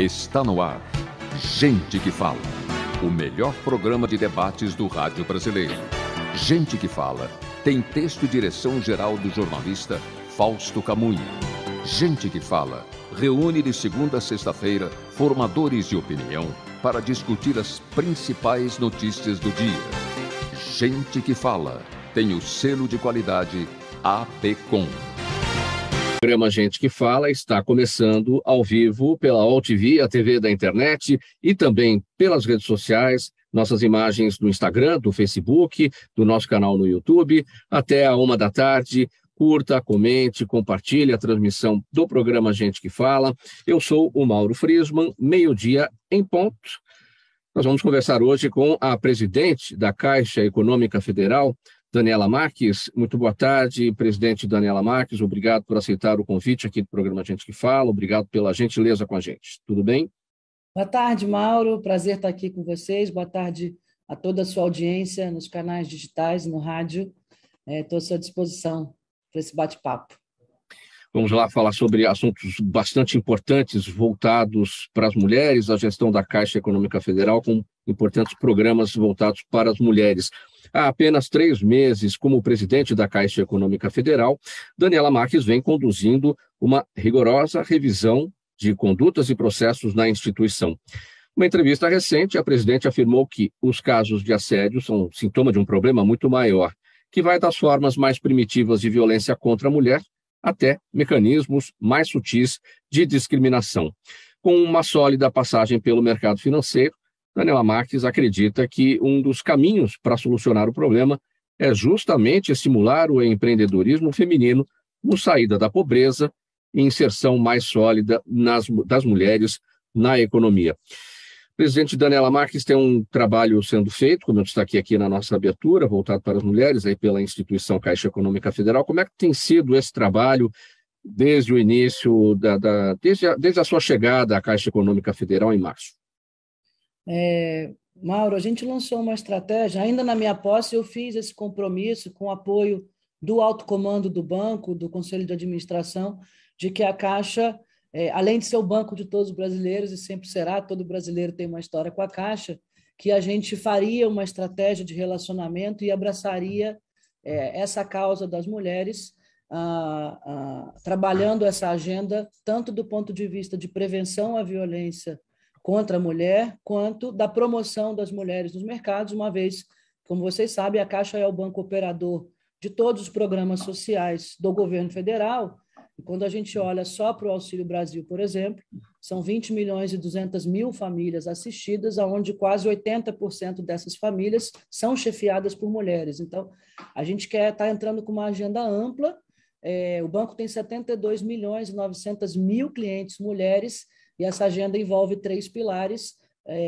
Está no ar. Gente que Fala. O melhor programa de debates do rádio brasileiro. Gente que Fala. Tem texto e direção geral do jornalista Fausto Camunha. Gente que Fala. Reúne de segunda a sexta-feira formadores de opinião para discutir as principais notícias do dia. Gente que Fala. Tem o selo de qualidade APCOM. O programa Gente que Fala está começando ao vivo pela UOL-TV, a TV da internet e também pelas redes sociais, nossas imagens do Instagram, do Facebook, do nosso canal no YouTube, até a 13h. Curta, comente, compartilhe a transmissão do programa Gente que Fala. Eu sou o Mauro Friesman, meio-dia em ponto. Nós vamos conversar hoje com a presidente da Caixa Econômica Federal, Daniela Marques. Muito boa tarde, presidente Daniela Marques. Obrigado por aceitar o convite aqui do programa Gente que Fala. Obrigado pela gentileza com a gente. Tudo bem? Boa tarde, Mauro. Prazer estar aqui com vocês. Boa tarde a toda a sua audiência nos canais digitais, no rádio. Estou à sua disposição para esse bate-papo. Vamos lá falar sobre assuntos bastante importantes voltados para as mulheres, a gestão da Caixa Econômica Federal com importantes programas voltados para as mulheres. Há apenas 3 meses como presidente da Caixa Econômica Federal, Daniela Marques vem conduzindo uma rigorosa revisão de condutas e processos na instituição. Numa entrevista recente, a presidente afirmou que os casos de assédio são sintoma de um problema muito maior, que vai das formas mais primitivas de violência contra a mulher até mecanismos mais sutis de discriminação. Com uma sólida passagem pelo mercado financeiro, Daniela Marques acredita que um dos caminhos para solucionar o problema é justamente estimular o empreendedorismo feminino com saída da pobreza e inserção mais sólida das mulheres na economia. Presidente Daniela Marques, tem um trabalho sendo feito, como eu destaquei aqui na nossa abertura, voltado para as mulheres, aí pela instituição Caixa Econômica Federal. Como é que tem sido esse trabalho desde o início, desde a sua chegada à Caixa Econômica Federal em março? Mauro, a gente lançou uma estratégia, ainda na minha posse eu fiz esse compromisso com o apoio do alto comando do banco, do Conselho de Administração, de que a Caixa, além de ser o banco de todos os brasileiros, e sempre será, todo brasileiro tem uma história com a Caixa, que a gente faria uma estratégia de relacionamento e abraçaria essa causa das mulheres, trabalhando essa agenda, tanto do ponto de vista de prevenção à violência contra a mulher, quanto da promoção das mulheres nos mercados, uma vez, como vocês sabem, a Caixa é o banco operador de todos os programas sociais do governo federal. E quando a gente olha só para o Auxílio Brasil, por exemplo, são 20.200.000 famílias assistidas, onde quase 80% dessas famílias são chefiadas por mulheres. Então, a gente quer estar entrando com uma agenda ampla. O banco tem 72.900.000 clientes mulheres, e essa agenda envolve 3 pilares.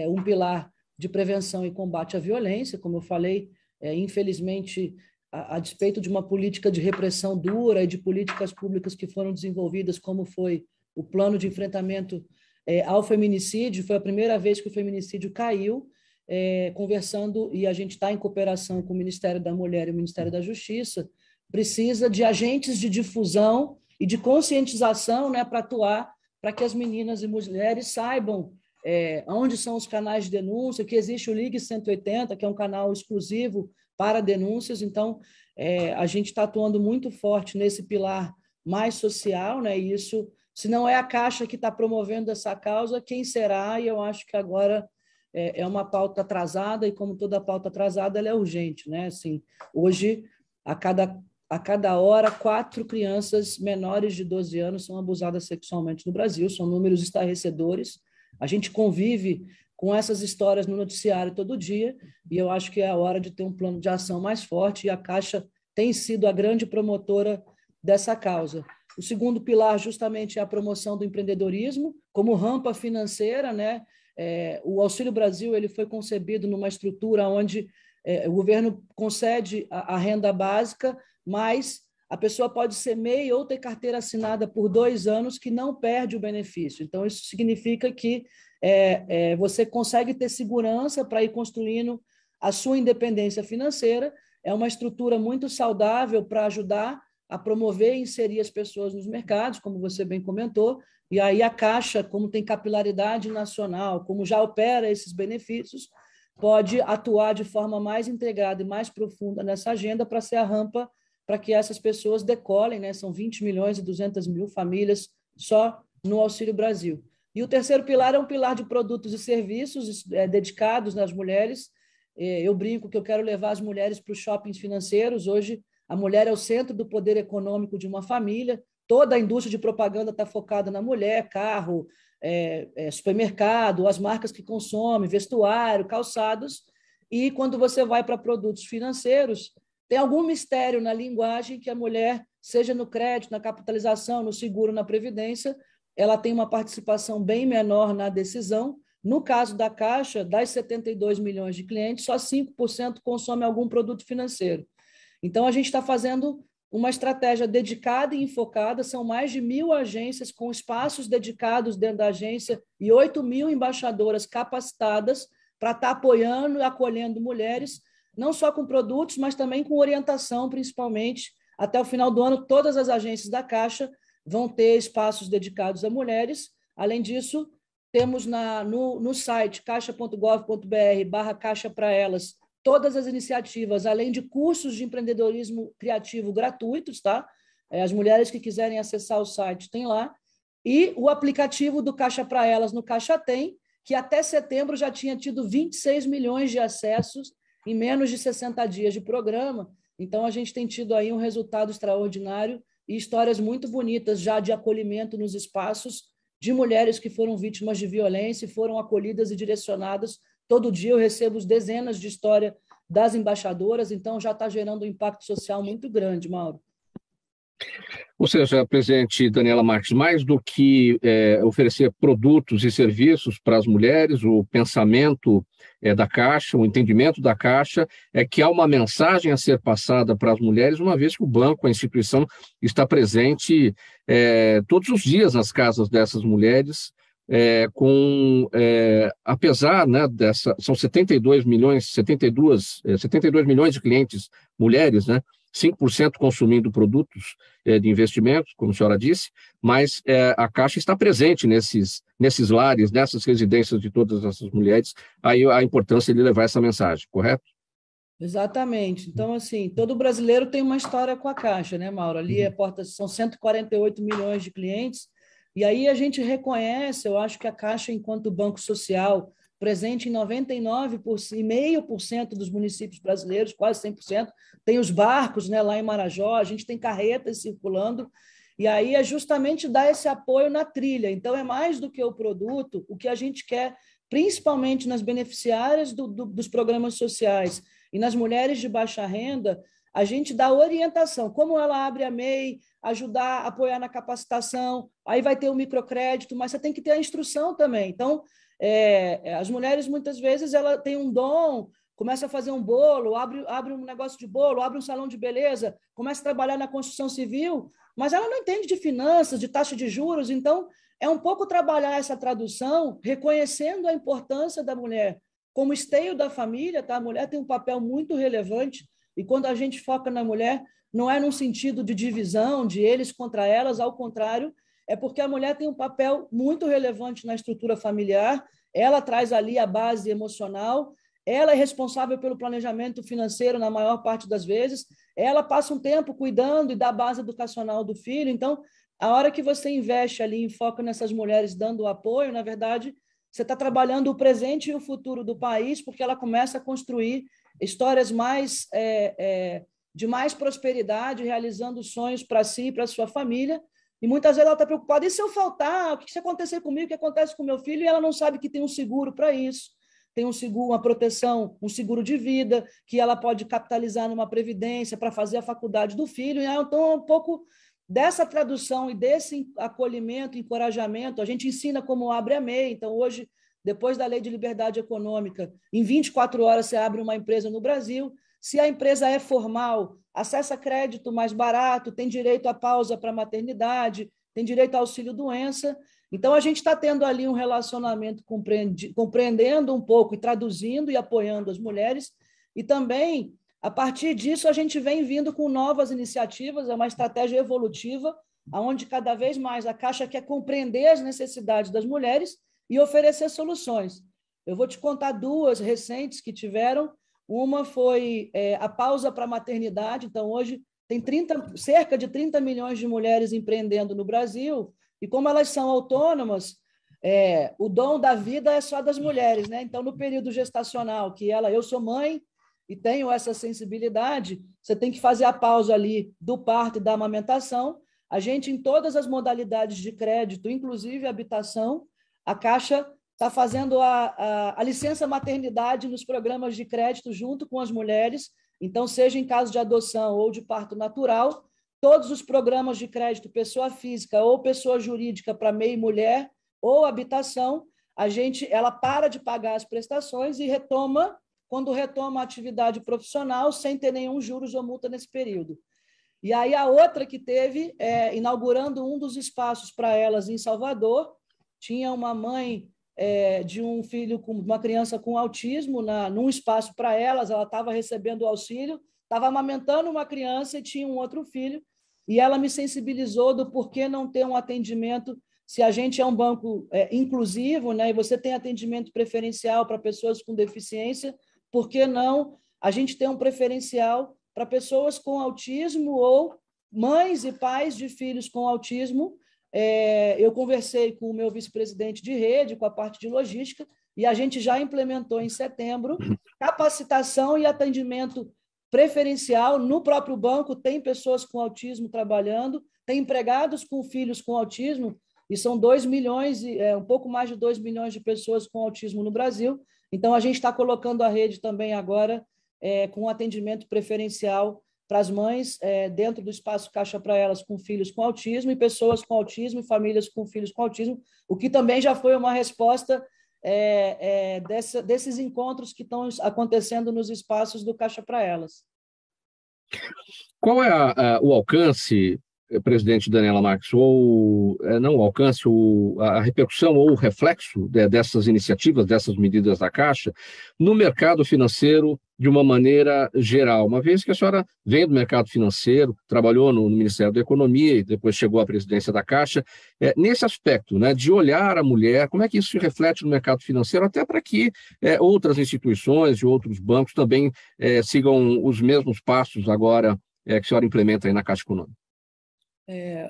Um pilar de prevenção e combate à violência, como eu falei, infelizmente, a despeito de uma política de repressão dura e de políticas públicas que foram desenvolvidas, como foi o plano de enfrentamento ao feminicídio, foi a primeira vez que o feminicídio caiu, conversando, e a gente está em cooperação com o Ministério da Mulher e o Ministério da Justiça, precisa de agentes de difusão e de conscientização, né, para atuar, para que as meninas e mulheres saibam onde são os canais de denúncia, que existe o Ligue 180, que é um canal exclusivo para denúncias. Então, a gente está atuando muito forte nesse pilar mais social, né? E isso, se não é a Caixa que está promovendo essa causa, quem será? E eu acho que agora é uma pauta atrasada, e como toda pauta atrasada, ela é urgente, né? Assim, hoje, a cada hora, 4 crianças menores de 12 anos são abusadas sexualmente no Brasil, são números estarrecedores. A gente convive com essas histórias no noticiário todo dia, e eu acho que é a hora de ter um plano de ação mais forte, e a Caixa tem sido a grande promotora dessa causa. O segundo pilar, justamente, é a promoção do empreendedorismo, como rampa financeira, né? O Auxílio Brasil ele foi concebido numa estrutura onde o governo concede a renda básica, mas a pessoa pode ser MEI ou ter carteira assinada por 2 anos que não perde o benefício. Então, isso significa que você consegue ter segurança para ir construindo a sua independência financeira. É uma estrutura muito saudável para ajudar a promover e inserir as pessoas nos mercados, como você bem comentou, e aí a Caixa, como tem capilaridade nacional, como já opera esses benefícios, pode atuar de forma mais integrada e mais profunda nessa agenda para ser a rampa para que essas pessoas decolem, né? São 20 milhões e 200 mil famílias só no Auxílio Brasil. E o terceiro pilar é um pilar de produtos e serviços dedicados às mulheres. Eu brinco que eu quero levar as mulheres para os shoppings financeiros. Hoje, a mulher é o centro do poder econômico de uma família. Toda a indústria de propaganda está focada na mulher, carro, supermercado, as marcas que consomem, vestuário, calçados. E quando você vai para produtos financeiros, tem algum mistério na linguagem que a mulher, seja no crédito, na capitalização, no seguro, na previdência, ela tem uma participação bem menor na decisão. No caso da Caixa, das 72 milhões de clientes, só 5% consome algum produto financeiro. Então, a gente está fazendo uma estratégia dedicada e enfocada, são mais de 1.000 agências com espaços dedicados dentro da agência e 8.000 embaixadoras capacitadas para estar apoiando e acolhendo mulheres, não só com produtos, mas também com orientação, principalmente. Até o final do ano, todas as agências da Caixa vão ter espaços dedicados a mulheres. Além disso, temos no site caixa.gov.br/Caixa para Elas todas as iniciativas, além de cursos de empreendedorismo criativo gratuitos, tá? As mulheres que quiserem acessar o site tem lá. E o aplicativo do Caixa para Elas no Caixa Tem, que até setembro já tinha tido 26 milhões de acessos em menos de 60 dias de programa. Então, a gente tem tido aí um resultado extraordinário e histórias muito bonitas já de acolhimento nos espaços de mulheres que foram vítimas de violência e foram acolhidas e direcionadas. Todo dia eu recebo dezenas de histórias das embaixadoras, então já está gerando um impacto social muito grande, Mauro. Ou seja, presidente Daniela Marques, mais do que oferecer produtos e serviços para as mulheres, o pensamento da Caixa, o entendimento da Caixa é que há uma mensagem a ser passada para as mulheres, uma vez que o banco, a instituição, está presente todos os dias nas casas dessas mulheres, apesar, né, são 72 milhões de clientes mulheres, né? 5% consumindo produtos de investimentos, como a senhora disse, mas a Caixa está presente nesses lares, nessas residências de todas essas mulheres, aí a importância de levar essa mensagem, correto? Exatamente. Então, assim, todo brasileiro tem uma história com a Caixa, né, Mauro? Ali são 148 milhões de clientes, e aí a gente reconhece, eu acho que a Caixa, enquanto banco social, presente em 99,5% dos municípios brasileiros, quase 100%, tem os barcos, né, lá em Marajó, a gente tem carretas circulando, e aí é justamente dar esse apoio na trilha. Então, é mais do que o produto, o que a gente quer, principalmente nas beneficiárias dos programas sociais e nas mulheres de baixa renda, a gente dá orientação, como ela abre a MEI, ajudar, apoiar na capacitação, aí vai ter o microcrédito, mas você tem que ter a instrução também. Então, as mulheres, muitas vezes, ela tem um dom, começa a fazer um bolo, abre um negócio de bolo, abre um salão de beleza, começa a trabalhar na construção civil, mas ela não entende de finanças, de taxa de juros, então é um pouco trabalhar essa tradução, reconhecendo a importância da mulher como esteio da família, tá? A mulher tem um papel muito relevante, e quando a gente foca na mulher, não é num sentido de divisão, de eles contra elas, ao contrário, é porque a mulher tem um papel muito relevante na estrutura familiar, ela traz ali a base emocional, ela é responsável pelo planejamento financeiro na maior parte das vezes, ela passa um tempo cuidando e da base educacional do filho, então, a hora que você investe ali em foco nessas mulheres dando apoio, na verdade, você está trabalhando o presente e o futuro do país, porque ela começa a construir histórias de mais prosperidade, realizando sonhos para si e para sua família, e muitas vezes ela está preocupada, e se eu faltar, o que se acontecer comigo, o que acontece com meu filho, e ela não sabe que tem um seguro para isso, tem um seguro, uma proteção, um seguro de vida, que ela pode capitalizar numa previdência para fazer a faculdade do filho, e então é um pouco dessa tradução e desse acolhimento, encorajamento, a gente ensina como abre a MEI, então hoje, depois da Lei de Liberdade Econômica, em 24 horas você abre uma empresa no Brasil, se a empresa é formal, acessa crédito mais barato, tem direito à pausa para maternidade, tem direito ao auxílio-doença. Então, a gente está tendo ali um relacionamento compreendendo um pouco e traduzindo e apoiando as mulheres, e também A partir disso, a gente vem vindo com novas iniciativas, é uma estratégia evolutiva, onde cada vez mais a Caixa quer compreender as necessidades das mulheres e oferecer soluções. Eu vou te contar duas recentes que tiveram. Uma foi a pausa para a maternidade. Então, hoje, tem cerca de 30 milhões de mulheres empreendendo no Brasil, e como elas são autônomas, o dom da vida é só das mulheres, né? Então, no período gestacional, eu sou mãe e tenho essa sensibilidade, você tem que fazer a pausa ali do parto e da amamentação. A gente, em todas as modalidades de crédito, inclusive habitação, a Caixa está fazendo a licença maternidade nos programas de crédito junto com as mulheres. Então, seja em caso de adoção ou de parto natural, todos os programas de crédito, pessoa física ou pessoa jurídica para MEI mulher ou habitação, ela para de pagar as prestações e retoma, quando retoma a atividade profissional, sem ter nenhum juros ou multa nesse período. E aí a outra que teve, inaugurando um dos espaços para elas em Salvador, tinha uma mãe de um filho, uma criança com autismo, num espaço para elas, ela estava recebendo o auxílio, estava amamentando uma criança e tinha um outro filho, e ela me sensibilizou do porquê não ter um atendimento, se a gente é um banco inclusivo, né, e você tem atendimento preferencial para pessoas com deficiência, por que não a gente ter um preferencial para pessoas com autismo ou mães e pais de filhos com autismo? Eu conversei com o meu vice-presidente de rede, com a parte de logística, e a gente já implementou em setembro capacitação e atendimento preferencial no próprio banco. Tem pessoas com autismo trabalhando, tem empregados com filhos com autismo, e são 2 milhões, um pouco mais de 2 milhões de pessoas com autismo no Brasil. Então, a gente está colocando a rede também agora com atendimento preferencial para as mães, dentro do espaço Caixa para Elas, com filhos com autismo, e pessoas com autismo e famílias com filhos com autismo, o que também já foi uma resposta desses encontros que estão acontecendo nos espaços do Caixa para Elas. Qual é o alcance, presidente Daniela Marques, ou não o alcance, a repercussão ou o reflexo dessas iniciativas, dessas medidas da Caixa, no mercado financeiro de uma maneira geral? Uma vez que a senhora vem do mercado financeiro, trabalhou no Ministério da Economia e depois chegou à presidência da Caixa, nesse aspecto, né, de olhar a mulher, como é que isso se reflete no mercado financeiro, até para que outras instituições e outros bancos também sigam os mesmos passos agora que a senhora implementa aí na Caixa Econômica?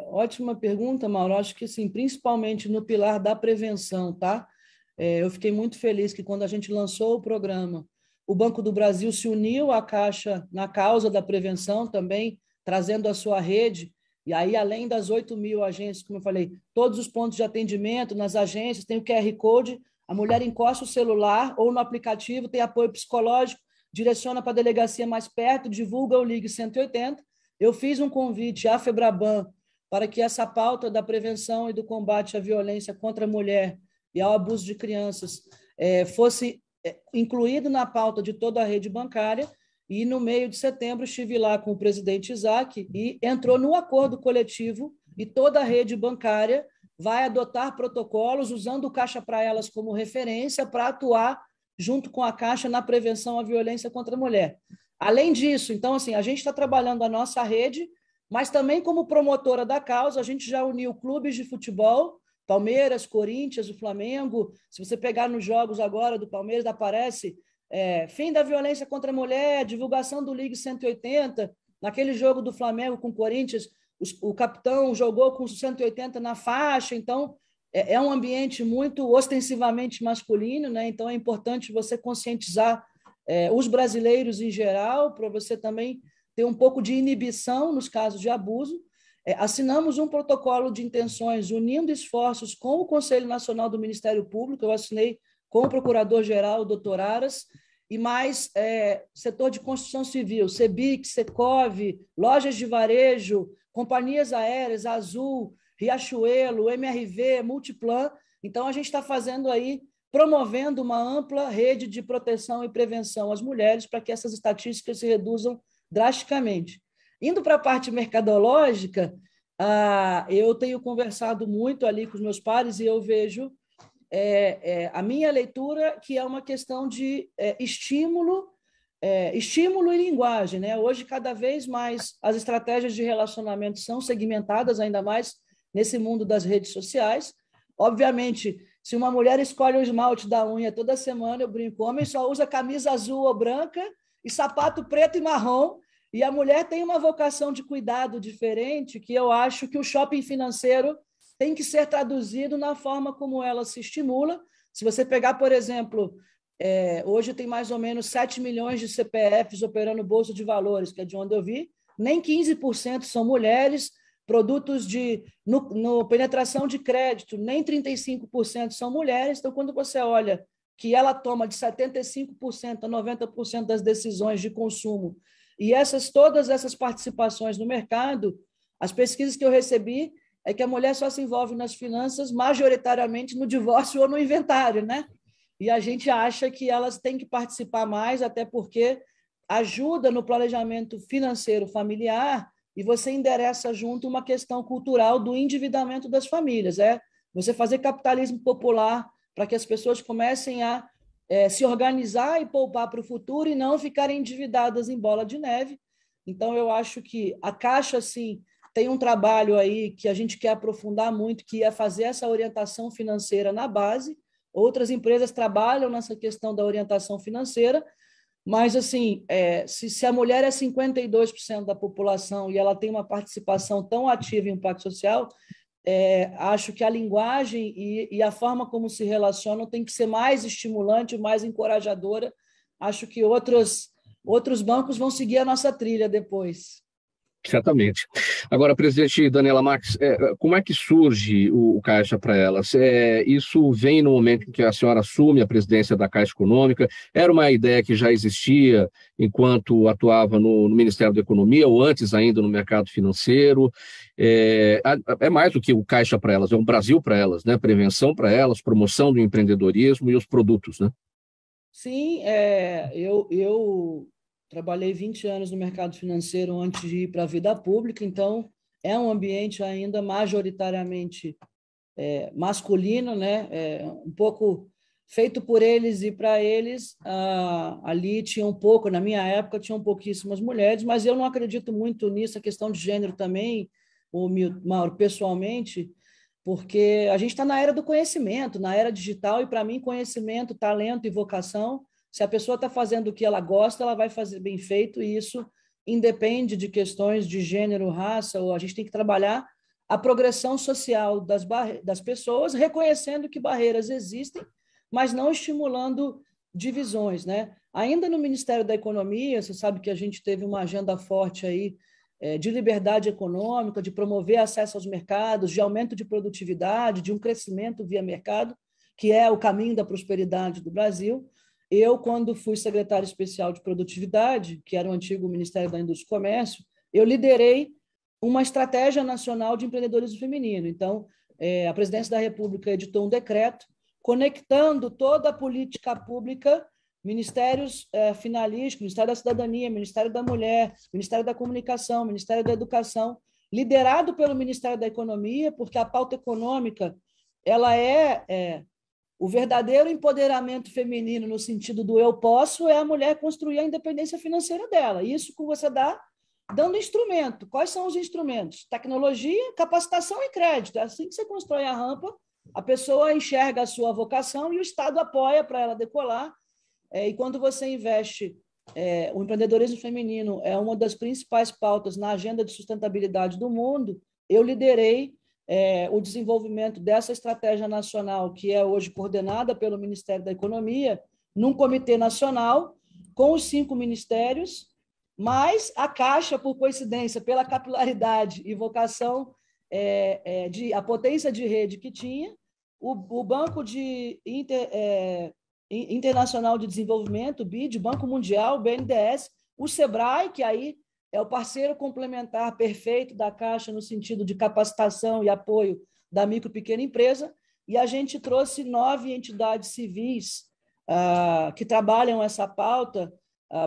Ótima pergunta, Mauro. Acho que sim, principalmente no pilar da prevenção, tá? Eu fiquei muito feliz que quando a gente lançou o programa, o Banco do Brasil se uniu à Caixa na causa da prevenção também, trazendo a sua rede, e aí além das 8 mil agências, como eu falei, todos os pontos de atendimento nas agências, tem o QR Code, a mulher encosta o celular ou no aplicativo, tem apoio psicológico, direciona para a delegacia mais perto, divulga o Ligue 180. Eu fiz um convite à FEBRABAN para que essa pauta da prevenção e do combate à violência contra a mulher e ao abuso de crianças fosse incluído na pauta de toda a rede bancária, e no meio de setembro estive lá com o presidente Isaac e entrou no acordo coletivo, e toda a rede bancária vai adotar protocolos usando o Caixa para Elas como referência para atuar junto com a Caixa na prevenção à violência contra a mulher. Além disso, então, assim, a gente está trabalhando a nossa rede, mas também como promotora da causa, a gente já uniu clubes de futebol, Palmeiras, Corinthians, o Flamengo. Se você pegar nos jogos agora do Palmeiras, aparece fim da violência contra a mulher, divulgação do Ligue 180. Naquele jogo do Flamengo com o Corinthians, o capitão jogou com 180 na faixa. Então, é um ambiente muito ostensivamente masculino, né? Então, é importante você conscientizar os brasileiros em geral, para você também ter um pouco de inibição nos casos de abuso. Assinamos um protocolo de intenções unindo esforços com o Conselho Nacional do Ministério Público, eu assinei com o Procurador-Geral, o Dr. Aras, e mais setor de construção civil, Sebic, Secov, lojas de varejo, companhias aéreas, Azul, Riachuelo, MRV, Multiplan. Então, a gente está fazendo aí, promovendo uma ampla rede de proteção e prevenção às mulheres para que essas estatísticas se reduzam drasticamente. Indo para a parte mercadológica, eu tenho conversado muito ali com os meus pares e eu vejo a minha leitura que é uma questão de estímulo estímulo e linguagem, né? Hoje, cada vez mais, as estratégias de relacionamento são segmentadas, ainda mais nesse mundo das redes sociais. Obviamente, se uma mulher escolhe o esmalte da unha toda semana, eu brinco, o homem só usa camisa azul ou branca e sapato preto e marrom, e a mulher tem uma vocação de cuidado diferente, que eu acho que o shopping financeiro tem que ser traduzido na forma como ela se estimula. Se você pegar, por exemplo, hoje tem mais ou menos 7 milhões de CPFs operando bolsa de valores, que é de onde eu vi, nem 15% são mulheres, produtos no penetração de crédito, nem 35% são mulheres. Então, quando você olha que ela toma de 75% a 90% das decisões de consumo, e todas essas participações no mercado, as pesquisas que eu recebi é que a mulher só se envolve nas finanças majoritariamente no divórcio ou no inventário, né? E a gente acha que elas têm que participar mais, até porque ajuda no planejamento financeiro familiar e você endereça junto uma questão cultural do endividamento das famílias. Você fazer capitalismo popular para que as pessoas comecem a se organizar e poupar para o futuro e não ficarem endividadas em bola de neve. Então, eu acho que a Caixa, sim, tem um trabalho aí que a gente quer aprofundar muito, que é fazer essa orientação financeira na base. Outras empresas trabalham nessa questão da orientação financeira, mas, assim, se a mulher é 52% da população e ela tem uma participação tão ativa em impacto social, acho que a linguagem e a forma como se relacionam tem que ser mais estimulante, mais encorajadora. Acho que outros bancos vão seguir a nossa trilha depois. Certamente. Agora, presidente Daniela Marques, como é que surge o Caixa para Elas? Isso vem no momento em que a senhora assume a presidência da Caixa Econômica? Era uma ideia que já existia enquanto atuava no Ministério da Economia ou antes ainda no mercado financeiro? É mais do que o Caixa para Elas, é um Brasil para Elas, né? Prevenção para elas, promoção do empreendedorismo e os produtos, né? Sim, eu trabalhei 20 anos no mercado financeiro antes de ir para a vida pública, então é um ambiente ainda majoritariamente masculino, né? Um pouco feito por eles e para eles. Ali tinha um pouco, na minha época, tinham pouquíssimas mulheres, mas eu não acredito muito nisso, a questão de gênero também, Mauro, pessoalmente, porque a gente está na era do conhecimento, na era digital, e para mim conhecimento, talento e vocação, se a pessoa está fazendo o que ela gosta, ela vai fazer bem feito, e isso independe de questões de gênero, raça, ou a gente tem que trabalhar a progressão social das pessoas, reconhecendo que barreiras existem, mas não estimulando divisões, né? Ainda no Ministério da Economia, você sabe que a gente teve uma agenda forte aí de liberdade econômica, de promover acesso aos mercados, de aumento de produtividade, de um crescimento via mercado, que é o caminho da prosperidade do Brasil. Eu, quando fui secretário especial de produtividade, que era o antigo Ministério da Indústria e Comércio, eu liderei uma estratégia nacional de empreendedorismo feminino. Então, a Presidência da República editou um decreto conectando toda a política pública, ministérios finalísticos, Ministério da Cidadania, Ministério da Mulher, Ministério da Comunicação, Ministério da Educação, liderado pelo Ministério da Economia, porque a pauta econômica ela o verdadeiro empoderamento feminino no sentido do eu posso é a mulher construir a independência financeira dela. Isso que você dá dando instrumento. Quais são os instrumentos? Tecnologia, capacitação e crédito. É assim que você constrói a rampa, a pessoa enxerga a sua vocação e o Estado apoia para ela decolar. E quando você investe, o empreendedorismo feminino é uma das principais pautas na agenda de sustentabilidade do mundo. Eu liderei o desenvolvimento dessa estratégia nacional, que é hoje coordenada pelo Ministério da Economia, num comitê nacional, com os 5 ministérios, mas a Caixa, por coincidência, pela capilaridade e vocação, a potência de rede que tinha, o Banco Internacional de Desenvolvimento, o BID, Banco Mundial, o BNDES, o SEBRAE, que aí é o parceiro complementar perfeito da Caixa no sentido de capacitação e apoio da micro e pequena empresa, e a gente trouxe 9 entidades civis que trabalham essa pauta,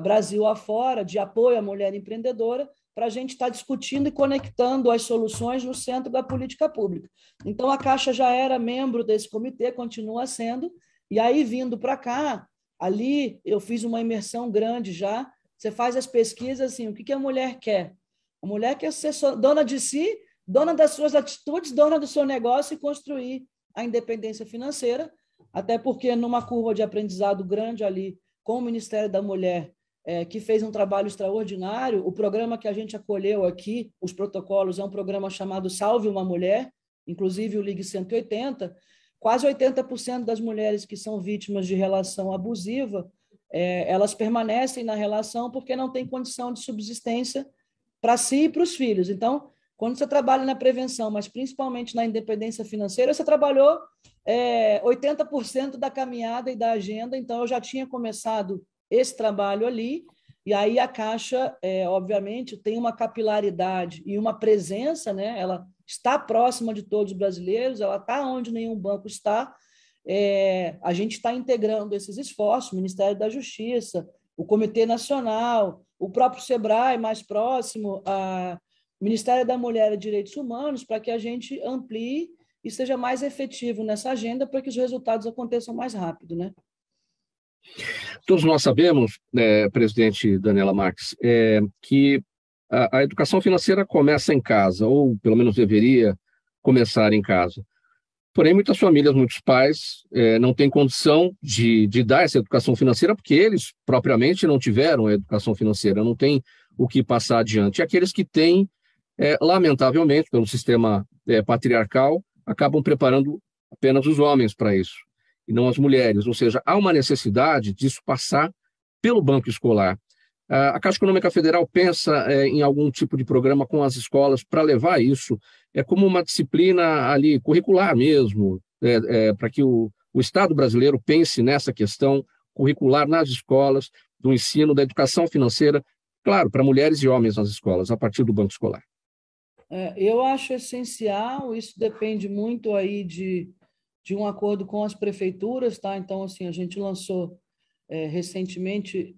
Brasil afora, de apoio à mulher empreendedora, para a gente estar discutindo e conectando as soluções no centro da política pública. Então, a Caixa já era membro desse comitê, continua sendo, e aí, vindo para cá, Ali eu fiz uma imersão grande já. Você faz as pesquisas assim, o que a mulher quer? A mulher quer ser dona de si, dona das suas atitudes, dona do seu negócio e construir a independência financeira, até porque numa curva de aprendizado grande ali com o Ministério da Mulher, que fez um trabalho extraordinário. O programa que a gente acolheu aqui, os protocolos, é um programa chamado Salve uma Mulher, inclusive o Ligue 180. Quase 80% das mulheres que são vítimas de relação abusiva, elas permanecem na relação porque não têm condição de subsistência para si e para os filhos. Então, quando você trabalha na prevenção, mas principalmente na independência financeira, você trabalhou 80% da caminhada e da agenda. Então, eu já tinha começado esse trabalho ali, e aí a Caixa, obviamente, tem uma capilaridade e uma presença, né? Ela está próxima de todos os brasileiros, ela está onde nenhum banco está. A gente está integrando esses esforços, o Ministério da Justiça, o Comitê Nacional, o próprio SEBRAE mais próximo, o Ministério da Mulher e Direitos Humanos, para que a gente amplie e seja mais efetivo nessa agenda para que os resultados aconteçam mais rápido, né? Todos nós sabemos, presidente Daniela Marques, que a educação financeira começa em casa, ou pelo menos deveria começar em casa. Porém, muitas famílias, muitos pais não têm condição de dar essa educação financeira porque eles propriamente não tiveram a educação financeira, não têm o que passar adiante. E aqueles que têm, lamentavelmente, pelo sistema patriarcal, acabam preparando apenas os homens para isso, e não as mulheres. Ou seja, há uma necessidade disso passar pelo banco escolar. A Caixa Econômica Federal pensa em algum tipo de programa com as escolas para levar isso como uma disciplina ali curricular mesmo, para que o Estado brasileiro pense nessa questão curricular nas escolas, do ensino, da educação financeira, claro, para mulheres e homens nas escolas, a partir do banco escolar. Eu acho essencial, isso depende muito aí de um acordo com as prefeituras, tá? Então, assim, a gente lançou recentemente,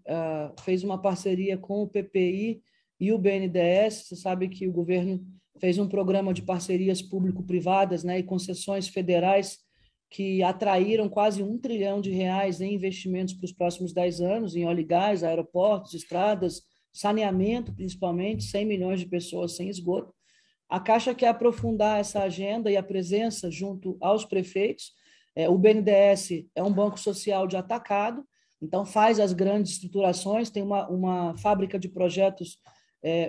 fez uma parceria com o PPI e o BNDES. Você sabe que o governo fez um programa de parcerias público-privadas, né, e concessões federais que atraíram quase R$1 trilhão em investimentos para os próximos 10 anos, em óleo e gás, aeroportos, estradas, saneamento, principalmente, 100 milhões de pessoas sem esgoto. A Caixa quer aprofundar essa agenda e a presença junto aos prefeitos. O BNDES é um banco social de atacado, então faz as grandes estruturações, tem uma fábrica de projetos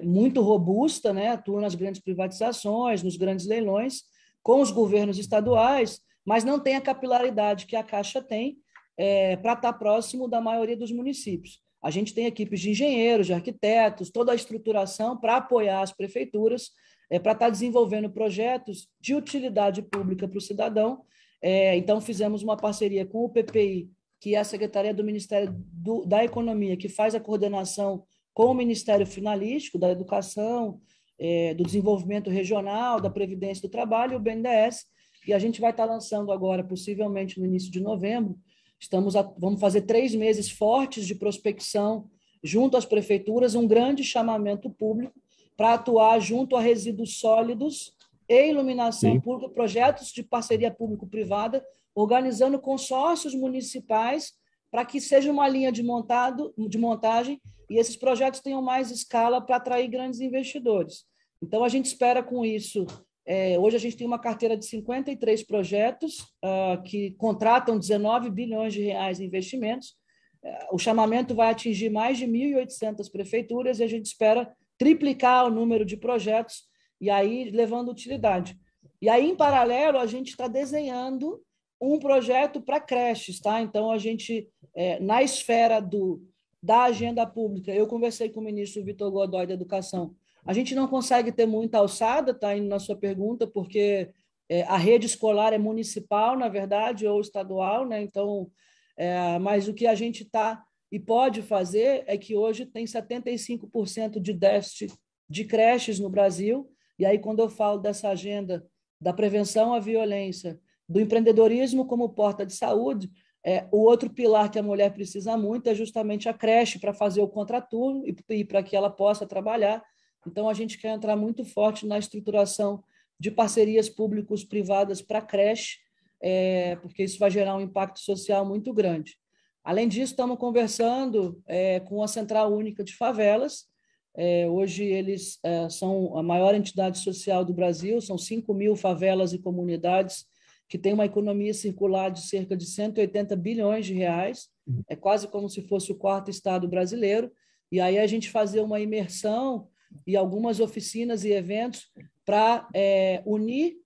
muito robusta, né? Atua nas grandes privatizações, nos grandes leilões, com os governos estaduais, mas não tem a capilaridade que a Caixa tem para estar próximo da maioria dos municípios. A gente tem equipes de engenheiros, de arquitetos, toda a estruturação para apoiar as prefeituras, para estar desenvolvendo projetos de utilidade pública para o cidadão. Então, fizemos uma parceria com o PPI, que é a Secretaria do Ministério da Economia, que faz a coordenação com o Ministério Finalístico, da Educação, do Desenvolvimento Regional, da Previdência e do Trabalho, o BNDES, e a gente vai estar lançando agora, possivelmente no início de novembro. Vamos fazer 3 meses fortes de prospecção junto às prefeituras, um grande chamamento público para atuar junto a resíduos sólidos e iluminação pública, projetos de parceria público-privada, organizando consórcios municipais para que seja uma linha de montagem e esses projetos tenham mais escala para atrair grandes investidores. Então, a gente espera com isso. Hoje a gente tem uma carteira de 53 projetos que contratam 19 bilhões de reais em investimentos. O chamamento vai atingir mais de 1.800 prefeituras e a gente espera triplicar o número de projetos e aí levando utilidade. E aí, em paralelo, a gente está desenhando um projeto para creches, tá? Então, a gente, na esfera da agenda pública, eu conversei com o ministro Vitor Godoy da Educação. A gente não consegue ter muita alçada, tá indo na sua pergunta, porque a rede escolar é municipal, na verdade, ou estadual, né? Então, mas o que a gente está e pode fazer é que hoje tem 75% de déficit de creches no Brasil, e aí quando eu falo dessa agenda da prevenção à violência, do empreendedorismo como porta de saúde, o outro pilar que a mulher precisa muito é justamente a creche para fazer o contraturno e para que ela possa trabalhar. Então, a gente quer entrar muito forte na estruturação de parcerias públicos-privadas para creche, porque isso vai gerar um impacto social muito grande. Além disso, estamos conversando com a Central Única de Favelas. Hoje eles são a maior entidade social do Brasil, são 5.000 favelas e comunidades que têm uma economia circular de cerca de 180 bilhões de reais, é quase como se fosse o quarto estado brasileiro, e aí a gente fazer uma imersão e algumas oficinas e eventos para unir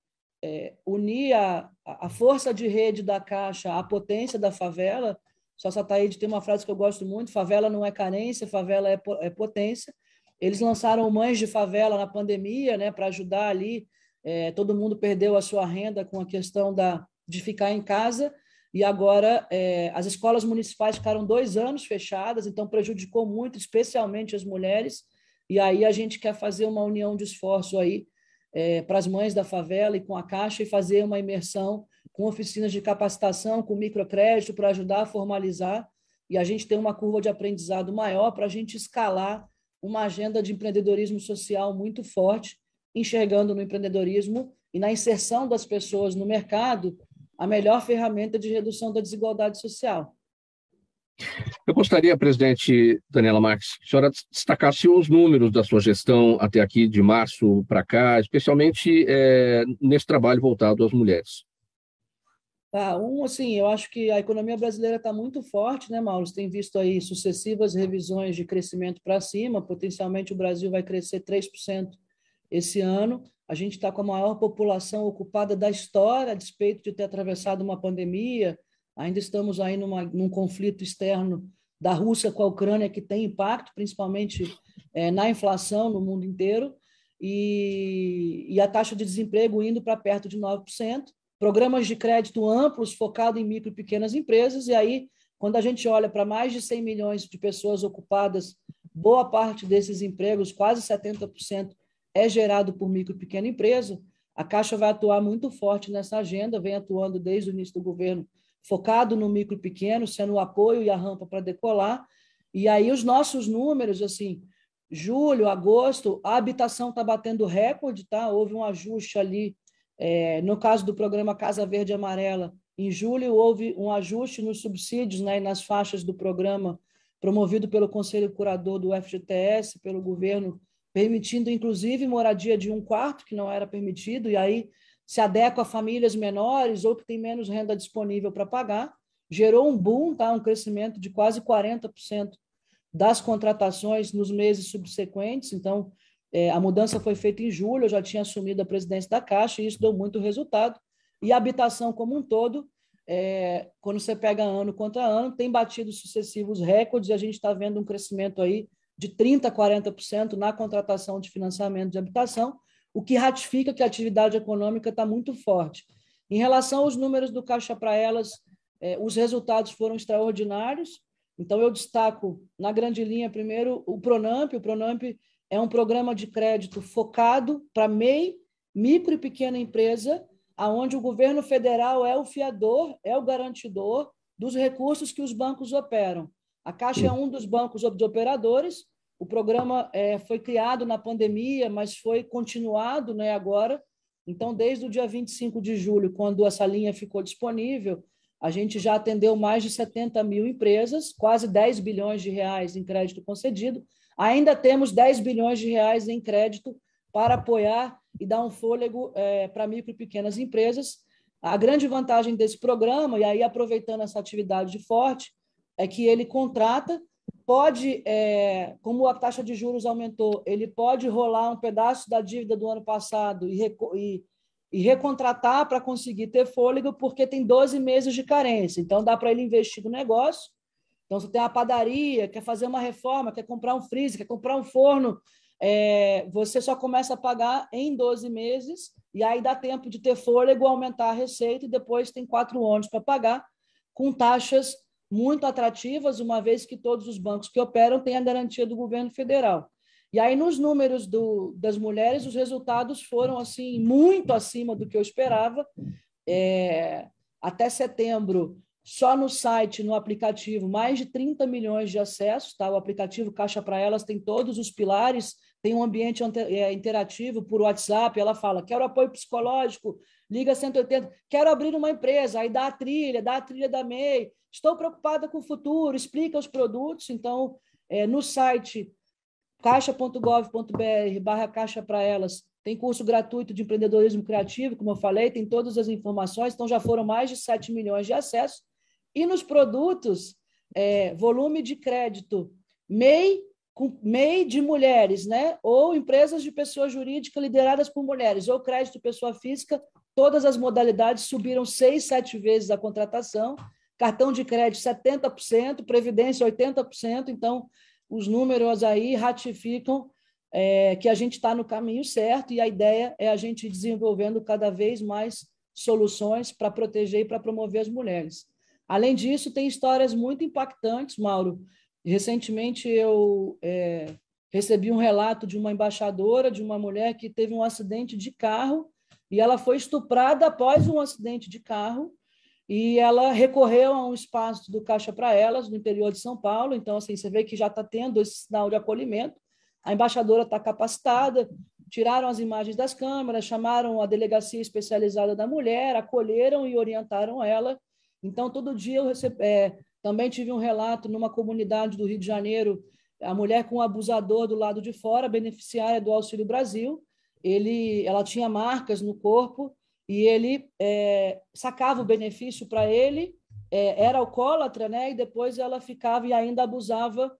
a força de rede da Caixa à potência da favela. Só Sataíde tem uma frase que eu gosto muito: favela não é carência, favela é potência. Eles lançaram Mães de Favela na pandemia, né, para ajudar ali. Todo mundo perdeu a sua renda com a questão de ficar em casa, e agora as escolas municipais ficaram 2 anos fechadas, então prejudicou muito, especialmente as mulheres, e aí a gente quer fazer uma união de esforço aí para as mães da favela e com a Caixa, e fazer uma imersão com oficinas de capacitação, com microcrédito, para ajudar a formalizar, e a gente tem uma curva de aprendizado maior para a gente escalar uma agenda de empreendedorismo social muito forte, enxergando no empreendedorismo e na inserção das pessoas no mercado a melhor ferramenta de redução da desigualdade social. Eu gostaria, presidente Daniela Marques, que a senhora destacasse os números da sua gestão até aqui, de março para cá, especialmente nesse trabalho voltado às mulheres. Assim, eu acho que a economia brasileira está muito forte, né, Mauro? Você tem visto aí sucessivas revisões de crescimento para cima, potencialmente o Brasil vai crescer 3% esse ano. A gente está com a maior população ocupada da história, a despeito de ter atravessado uma pandemia. Ainda estamos aí num conflito externo da Rússia com a Ucrânia, que tem impacto, principalmente na inflação no mundo inteiro, e a taxa de desemprego indo para perto de 9%. Programas de crédito amplos focados em micro e pequenas empresas, e aí, quando a gente olha para mais de 100 milhões de pessoas ocupadas, boa parte desses empregos, quase 70%, é gerado por micro e pequena empresa. A Caixa vai atuar muito forte nessa agenda, vem atuando desde o início do governo, focado no micro e pequeno, sendo o apoio e a rampa para decolar. E aí os nossos números, assim, julho, agosto, a habitação está batendo recorde, tá? Houve um ajuste ali, no caso do programa Casa Verde e Amarela, em julho houve um ajuste nos subsídios, né, e nas faixas do programa promovido pelo Conselho Curador do FGTS, pelo governo, permitindo, inclusive, moradia de 1/4, que não era permitido, e aí se adequa a famílias menores ou que têm menos renda disponível para pagar. Gerou um boom, tá? Um crescimento de quase 40% das contratações nos meses subsequentes. Então, a mudança foi feita em julho, eu já tinha assumido a presidência da Caixa, e isso deu muito resultado. E a habitação como um todo, quando você pega ano contra ano, tem batido sucessivos recordes, e a gente está vendo um crescimento aí de 30% a 40% na contratação de financiamento de habitação, o que ratifica que a atividade econômica está muito forte. Em relação aos números do Caixa para Elas, os resultados foram extraordinários. Então, eu destaco, na grande linha, primeiro, o Pronamp. O Pronamp é um programa de crédito focado para MEI, micro e pequena empresa, onde o governo federal é o fiador, é o garantidor dos recursos que os bancos operam. A Caixa é um dos bancos de operadores. O programa foi criado na pandemia, mas foi continuado, né, agora. Então, desde o dia 25 de julho, quando essa linha ficou disponível, a gente já atendeu mais de 70 mil empresas, quase 10 bilhões de reais em crédito concedido. Ainda temos 10 bilhões de reais em crédito para apoiar e dar um fôlego para micro e pequenas empresas. A grande vantagem desse programa, e aí aproveitando essa atividade forte, é que ele contrata, pode, como a taxa de juros aumentou, ele pode rolar um pedaço da dívida do ano passado e recontratar para conseguir ter fôlego, porque tem 12 meses de carência. Então, dá para ele investir no negócio. Então, você tem uma padaria, quer fazer uma reforma, quer comprar um freezer, quer comprar um forno, você só começa a pagar em 12 meses, e aí dá tempo de ter fôlego, aumentar a receita, e depois tem 4 anos para pagar, com taxas muito atrativas, uma vez que todos os bancos que operam têm a garantia do governo federal. E aí, nos números das mulheres, os resultados foram assim muito acima do que eu esperava. Até setembro, só no site, no aplicativo, mais de 30 milhões de acessos. Tá? O aplicativo Caixa para Elas tem todos os pilares, tem um ambiente interativo por WhatsApp. Ela fala: quero apoio psicológico, liga 180, quero abrir uma empresa, aí dá a trilha da MEI, estou preocupada com o futuro, explica os produtos. Então, no site caixa.gov.br/caixa para elas, tem curso gratuito de empreendedorismo criativo, como eu falei, tem todas as informações, então já foram mais de 7 milhões de acessos. E nos produtos, volume de crédito MEI de mulheres, né? Ou empresas de pessoa jurídica lideradas por mulheres, ou crédito pessoa física, todas as modalidades subiram 6, 7 vezes a contratação, cartão de crédito 70%, previdência 80%, então os números aí ratificam que a gente está no caminho certo, e a ideia é a gente ir desenvolvendo cada vez mais soluções para proteger e para promover as mulheres. Além disso, tem histórias muito impactantes, Mauro. Recentemente, eu recebi um relato de uma embaixadora, de uma mulher que teve um acidente de carro, e ela foi estuprada após um acidente de carro, e ela recorreu a um espaço do Caixa para Elas, no interior de São Paulo. Então, assim, você vê que já está tendo esse sinal de acolhimento. A embaixadora está capacitada, tiraram as imagens das câmeras, chamaram a delegacia especializada da mulher, acolheram e orientaram ela. Então, todo dia eu também tive um relato numa comunidade do Rio de Janeiro, a mulher com um abusador do lado de fora, beneficiária do Auxílio Brasil. Ela tinha marcas no corpo e ele sacava o benefício para ele, era alcoólatra, né? E depois ela ficava e ainda abusava,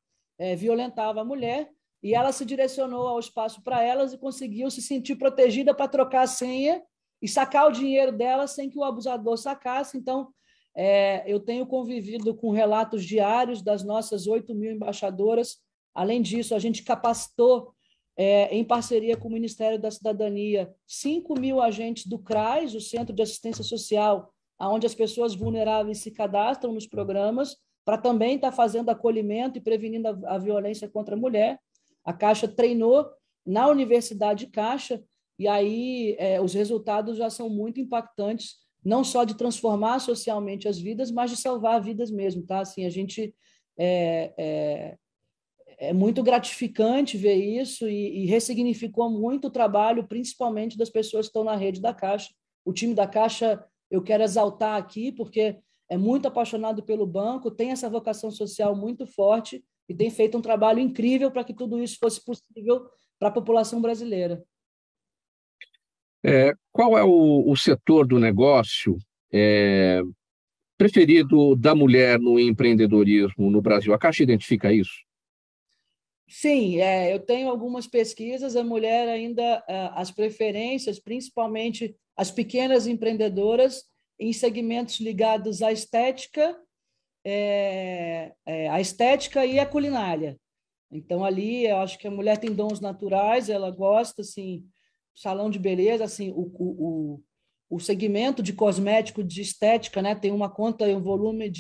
violentava a mulher. E ela se direcionou ao espaço para elas e conseguiu se sentir protegida para trocar a senha e sacar o dinheiro dela sem que o abusador sacasse. Então, eu tenho convivido com relatos diários das nossas 8 mil embaixadoras. Além disso, a gente capacitou, em parceria com o Ministério da Cidadania, 5 mil agentes do CRAS, o Centro de Assistência Social, onde as pessoas vulneráveis se cadastram nos programas, para também estar fazendo acolhimento e prevenindo a violência contra a mulher. A Caixa treinou na Universidade Caixa, e aí os resultados já são muito impactantes, não só de transformar socialmente as vidas, mas de salvar vidas mesmo, tá? Assim, a gente é muito gratificante ver isso e ressignificou muito o trabalho, principalmente das pessoas que estão na rede da Caixa. O time da Caixa eu quero exaltar aqui, porque é muito apaixonado pelo banco, tem essa vocação social muito forte e tem feito um trabalho incrível para que tudo isso fosse possível para a população brasileira. Qual é o setor do negócio preferido da mulher no empreendedorismo no Brasil? A Caixa identifica isso? Sim, eu tenho algumas pesquisas. A mulher ainda, as preferências, principalmente as pequenas empreendedoras, em segmentos ligados à estética, a estética e a culinária. Então, ali, eu acho que a mulher tem dons naturais, ela gosta, assim, salão de beleza, assim, o segmento de cosmético, de estética, né, tem uma conta e um volume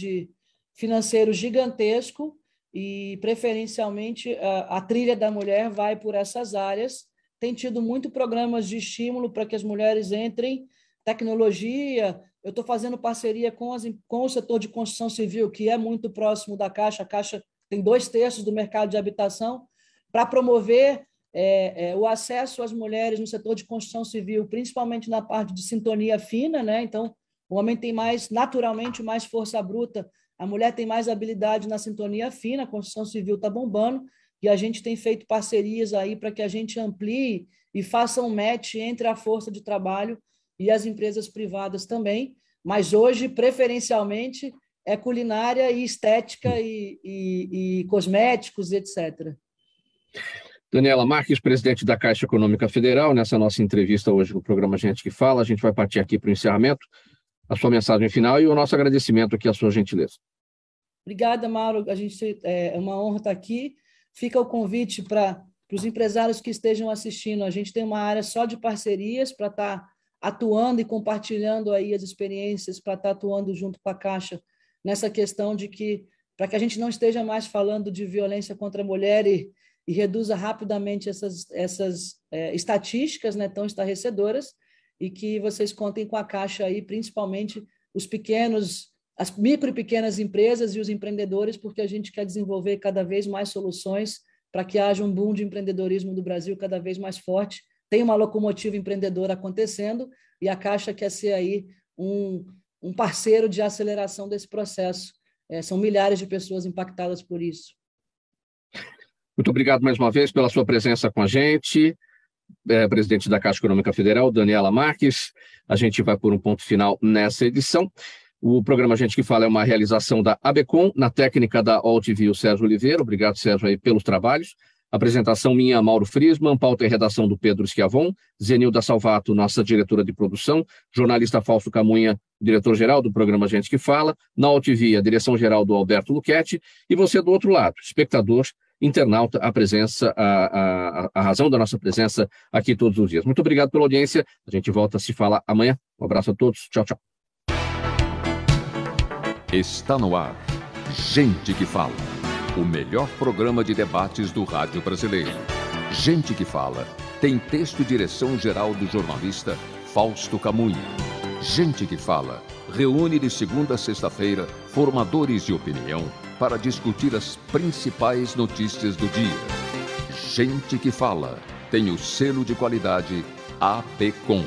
financeiro gigantesco e, preferencialmente, a trilha da mulher vai por essas áreas. Tem tido muito programas de estímulo para que as mulheres entrem, tecnologia. Eu estou fazendo parceria com o setor de construção civil, que é muito próximo da Caixa. A Caixa tem 2/3 do mercado de habitação, para promover o acesso às mulheres no setor de construção civil, principalmente na parte de sintonia fina, né? Então, o homem tem naturalmente mais força bruta, a mulher tem mais habilidade na sintonia fina, a construção civil está bombando, e a gente tem feito parcerias aí para que a gente amplie e faça um match entre a força de trabalho e as empresas privadas também, mas hoje, preferencialmente, é culinária e estética e cosméticos, etc. Daniela Marques, presidente da Caixa Econômica Federal, nessa nossa entrevista hoje no programa Gente que Fala, a gente vai partir aqui para o encerramento, a sua mensagem final e o nosso agradecimento aqui à sua gentileza. Obrigada, Mauro. É uma honra estar aqui. Fica o convite para os empresários que estejam assistindo. A gente tem uma área só de parcerias para estar atuando e compartilhando aí as experiências, para estar atuando junto com a Caixa nessa questão de que, para que a gente não esteja mais falando de violência contra a mulher e reduza rapidamente essas estatísticas, né, tão estarrecedoras, e que vocês contem com a Caixa aí, principalmente as micro e pequenas empresas e os empreendedores, porque a gente quer desenvolver cada vez mais soluções para que haja um boom de empreendedorismo do Brasil cada vez mais forte. Tem uma locomotiva empreendedora acontecendo e a Caixa quer ser aí um parceiro de aceleração desse processo. São milhares de pessoas impactadas por isso. Muito obrigado mais uma vez pela sua presença com a gente, presidente da Caixa Econômica Federal, Daniela Marques. A gente vai pôr um ponto final nessa edição. O programa Gente que Fala é uma realização da ABECOM, na técnica da OLTV, o Sérgio Oliveira. Obrigado, Sérgio, aí pelos trabalhos. Apresentação minha, Mauro Friesman, pauta e redação do Pedro Schiavon, Zenilda Salvato, nossa diretora de produção, jornalista Fausto Camunha, diretor-geral do programa Gente que Fala, na OLTV, a direção-geral do Alberto Luchetti, e você do outro lado, espectador, internauta, a razão da nossa presença aqui todos os dias. Muito obrigado pela audiência, a gente volta a se falar amanhã. Um abraço a todos, tchau, tchau. Está no ar, Gente que Fala, o melhor programa de debates do rádio brasileiro. Gente que Fala tem texto e direção geral do jornalista Fausto Camunha. Gente que Fala reúne de segunda a sexta-feira formadores de opinião para discutir as principais notícias do dia. Gente que Fala tem o selo de qualidade ABECOM.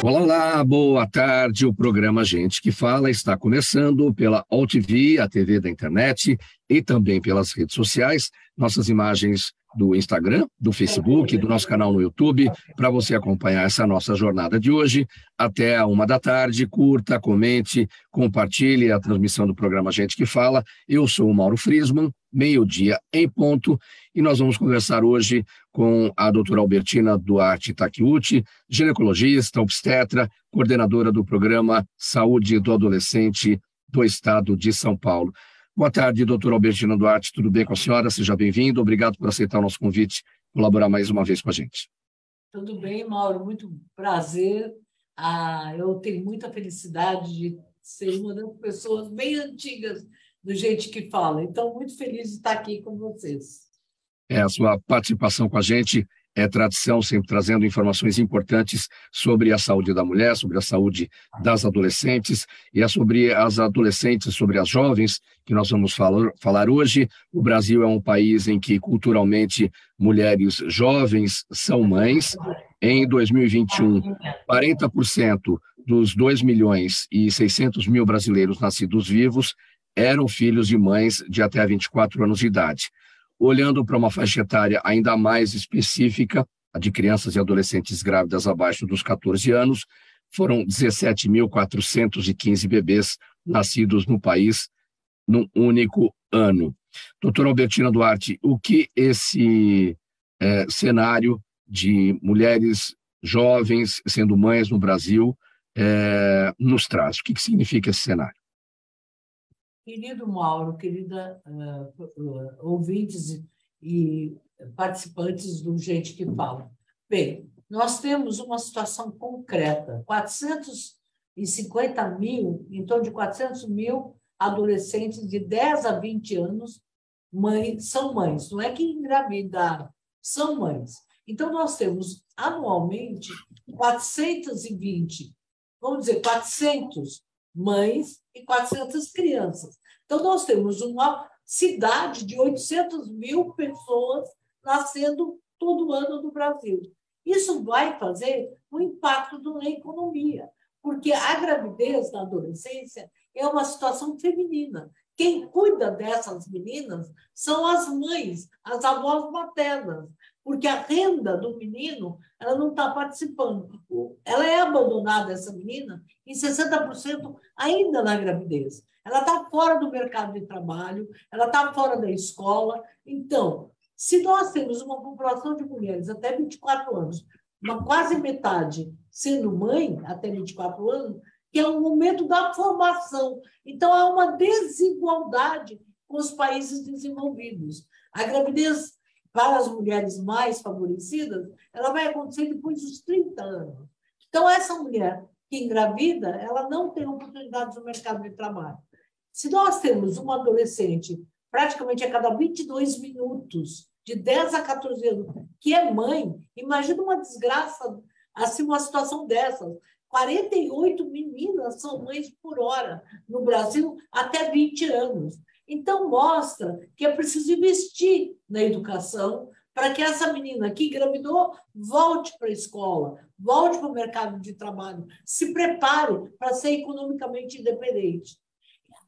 Olá, boa tarde. O programa Gente que Fala está começando pela OLTV, a TV da internet, e também pelas redes sociais. Nossas imagens do Instagram, do Facebook, do nosso canal no YouTube, para você acompanhar essa nossa jornada de hoje. Até a 13h, curta, comente, compartilhe a transmissão do programa Gente que Fala. Eu sou o Mauro Friesman, 12h em ponto, e nós vamos conversar hoje com a doutora Albertina Duarte Takeuchi, ginecologista, obstetra, coordenadora do programa Saúde do Adolescente do Estado de São Paulo. Boa tarde, doutora Albertina Duarte, tudo bem com a senhora? Seja bem-vindo, obrigado por aceitar o nosso convite, colaborar mais uma vez com a gente. Tudo bem, Mauro, muito prazer. Eu tenho muita felicidade de ser uma das pessoas bem antigas do Gente que Fala, então muito feliz de estar aqui com vocês. A sua participação com a gente é tradição, sempre trazendo informações importantes sobre a saúde da mulher, sobre a saúde das adolescentes, e é sobre as adolescentes, sobre as jovens, que nós vamos falar hoje. O Brasil é um país em que, culturalmente, mulheres jovens são mães. Em 2021, 40% dos 2.600.000 brasileiros nascidos vivos eram filhos de mães de até 24 anos de idade. Olhando para uma faixa etária ainda mais específica, a de crianças e adolescentes grávidas abaixo dos 14 anos, foram 17.415 bebês nascidos no país num único ano. Doutora Albertina Duarte, o que esse cenário de mulheres jovens sendo mães no Brasil nos traz? O que significa esse cenário? Querido Mauro, querida ouvintes e participantes do Gente que Fala. Bem, nós temos uma situação concreta. 450 mil, em torno de 400 mil adolescentes de 10 a 20 anos são mães. Não é que engravidaram, são mães. Então, nós temos anualmente 420, vamos dizer, 400 mães e 400 crianças. Então, nós temos uma cidade de 800 mil pessoas nascendo todo ano no Brasil. Isso vai fazer um impacto na economia, porque a gravidez na adolescência é uma situação feminina. Quem cuida dessas meninas são as mães, as avós maternas, porque a renda do menino ela não está participando. Ela é abandonada, essa menina, em 60% ainda na gravidez. Ela está fora do mercado de trabalho, ela está fora da escola. Então, se nós temos uma população de mulheres até 24 anos, quase metade sendo mãe até 24 anos, que é o momento da formação. Então, há uma desigualdade com os países desenvolvidos. A gravidez para as mulheres mais favorecidas, ela vai acontecer depois dos 30 anos. Então, essa mulher que engravida, ela não tem oportunidades no mercado de trabalho. Se nós temos uma adolescente, praticamente a cada 22 minutos, de 10 a 14 anos, que é mãe, imagina uma desgraça, assim, uma situação dessas. 48 meninas são mães por hora no Brasil até 20 anos. Então, mostra que é preciso investir na educação, para que essa menina que engravidou volte para a escola, volte para o mercado de trabalho, se prepare para ser economicamente independente.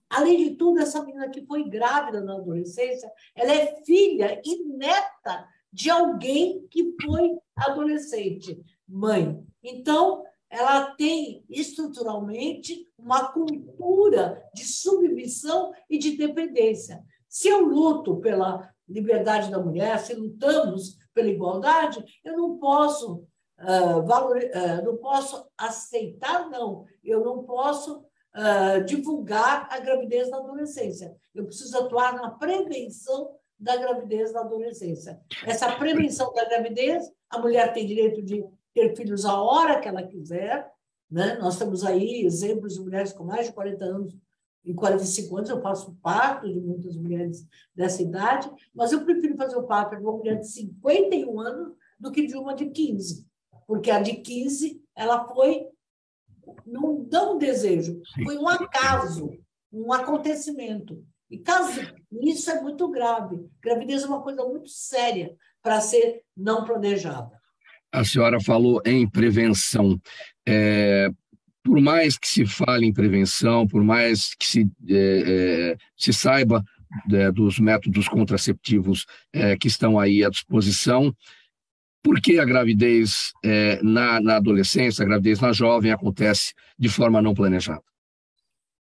Além de tudo, essa menina que foi grávida na adolescência, ela é filha e neta de alguém que foi adolescente, mãe. Então, ela tem estruturalmente uma cultura de submissão e de dependência. Se eu luto pela liberdade da mulher, se lutamos pela igualdade, eu não posso não posso aceitar, não. Eu não posso divulgar a gravidez na adolescência. Eu preciso atuar na prevenção da gravidez na adolescência. Essa prevenção da gravidez, a mulher tem direito de ter filhos a hora que ela quiser, né? Nós temos aí exemplos de mulheres com mais de 40 anos e 45 anos, eu faço parto de muitas mulheres dessa idade, mas eu prefiro fazer o parto de uma mulher de 51 anos do que de uma de 15, porque a de 15, ela foi não um desejo, foi um acaso, um acontecimento. E isso é muito grave. Gravidez é uma coisa muito séria para ser não planejada. A senhora falou em prevenção. Por mais que se fale em prevenção, por mais que se saiba dos métodos contraceptivos que estão aí à disposição, por que a gravidez na adolescência, a gravidez na jovem acontece de forma não planejada?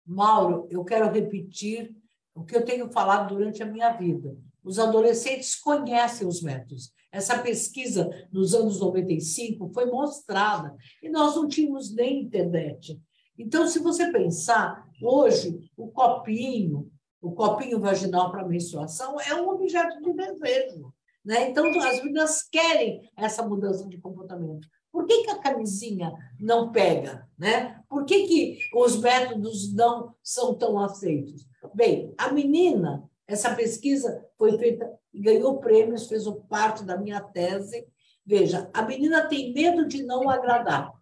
Mauro, eu quero repetir o que eu tenho falado durante a minha vida. Os adolescentes conhecem os métodos. Essa pesquisa nos anos 95 foi mostrada e nós não tínhamos nem internet. Então, se você pensar, hoje, o copinho vaginal para menstruação é um objeto de desejo, né? Então, as meninas querem essa mudança de comportamento. Por que a camisinha não pega, né? Por que os métodos não são tão aceitos? Bem, a menina, essa pesquisa foi feita e ganhou prêmios, fez parte da minha tese. Veja, a menina tem medo de não agradar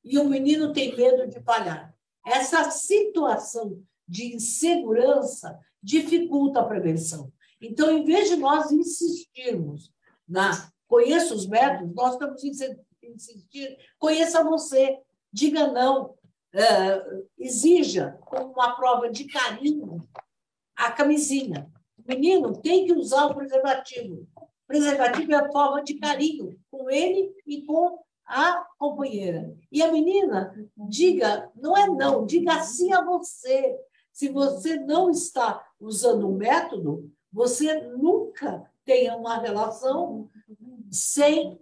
e o menino tem medo de falhar. Essa situação de insegurança dificulta a prevenção. Então, em vez de nós insistirmos conheça os métodos, nós estamos insistir, conheça você, diga não, exija como uma prova de carinho a camisinha. O menino tem que usar o preservativo. O preservativo é a forma de carinho com ele e com a companheira. E a menina diga, não é não, diga sim a você. Se você não está usando um método, você nunca tenha uma relação sem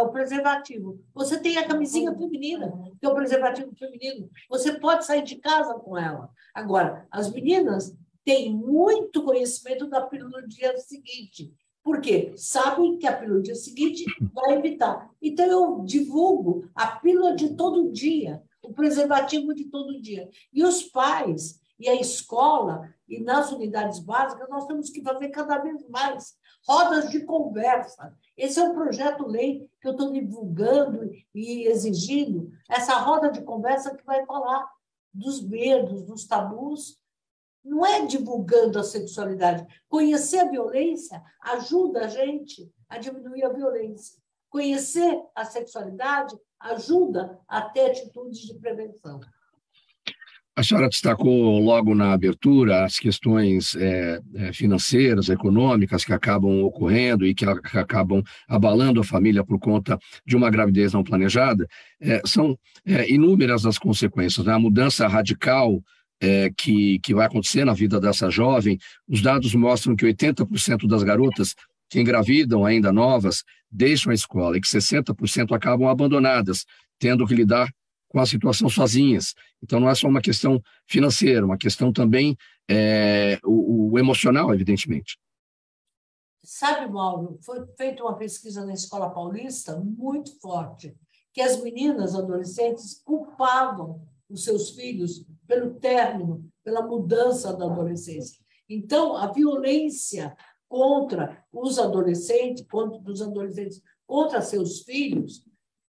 o preservativo. Você tem a camisinha feminina, que é o preservativo feminino. Você pode sair de casa com ela. Agora, as meninas têm muito conhecimento da pílula do dia seguinte. Por quê? Sabem que a pílula do dia seguinte vai evitar. Então, eu divulgo a pílula de todo dia, o preservativo de todo dia. E os pais e a escola e nas unidades básicas, nós temos que fazer cada vez mais rodas de conversa. Esse é um projeto-lei que eu estou divulgando e exigindo, essa roda de conversa que vai falar dos medos, dos tabus. Não é divulgando a sexualidade. Conhecer a violência ajuda a gente a diminuir a violência. Conhecer a sexualidade ajuda a ter atitudes de prevenção. A senhora destacou logo na abertura as questões financeiras, econômicas que acabam ocorrendo e que acabam abalando a família por conta de uma gravidez não planejada. São inúmeras as consequências, né? A mudança radical que vai acontecer na vida dessa jovem. Os dados mostram que 80% das garotas que engravidam ainda novas deixam a escola e que 60% acabam abandonadas, tendo que lidar com a situação sozinhas. Então, não é só uma questão financeira, uma questão também o emocional, evidentemente. Sabe, Mauro, foi feita uma pesquisa na Escola Paulista muito forte, que as meninas adolescentes culpavam os seus filhos pelo término, pela mudança da adolescência. Então, a violência contra os adolescentes, contra seus filhos,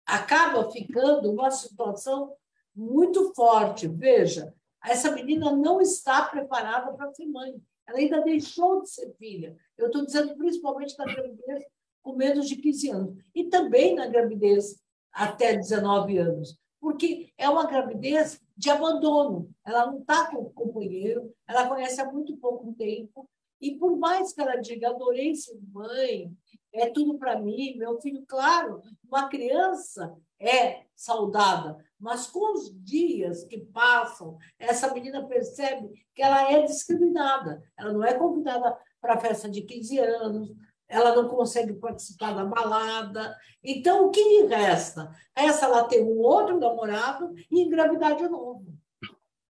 acaba ficando uma situação muito forte. Veja, essa menina não está preparada para ser mãe. Ela ainda deixou de ser filha. Eu estou dizendo principalmente da gravidez com menos de 15 anos. E também na gravidez até 19 anos, porque é uma gravidez de abandono. Ela não está com o companheiro, ela conhece há muito pouco tempo, e por mais que ela diga, adorei ser mãe, é tudo para mim, meu filho, claro, uma criança é saudada, mas com os dias que passam, essa menina percebe que ela é discriminada, ela não é convidada para a festa de 15 anos, ela não consegue participar da balada. Então, o que lhe resta? Resta ela ter um outro namorado e engravidar de novo.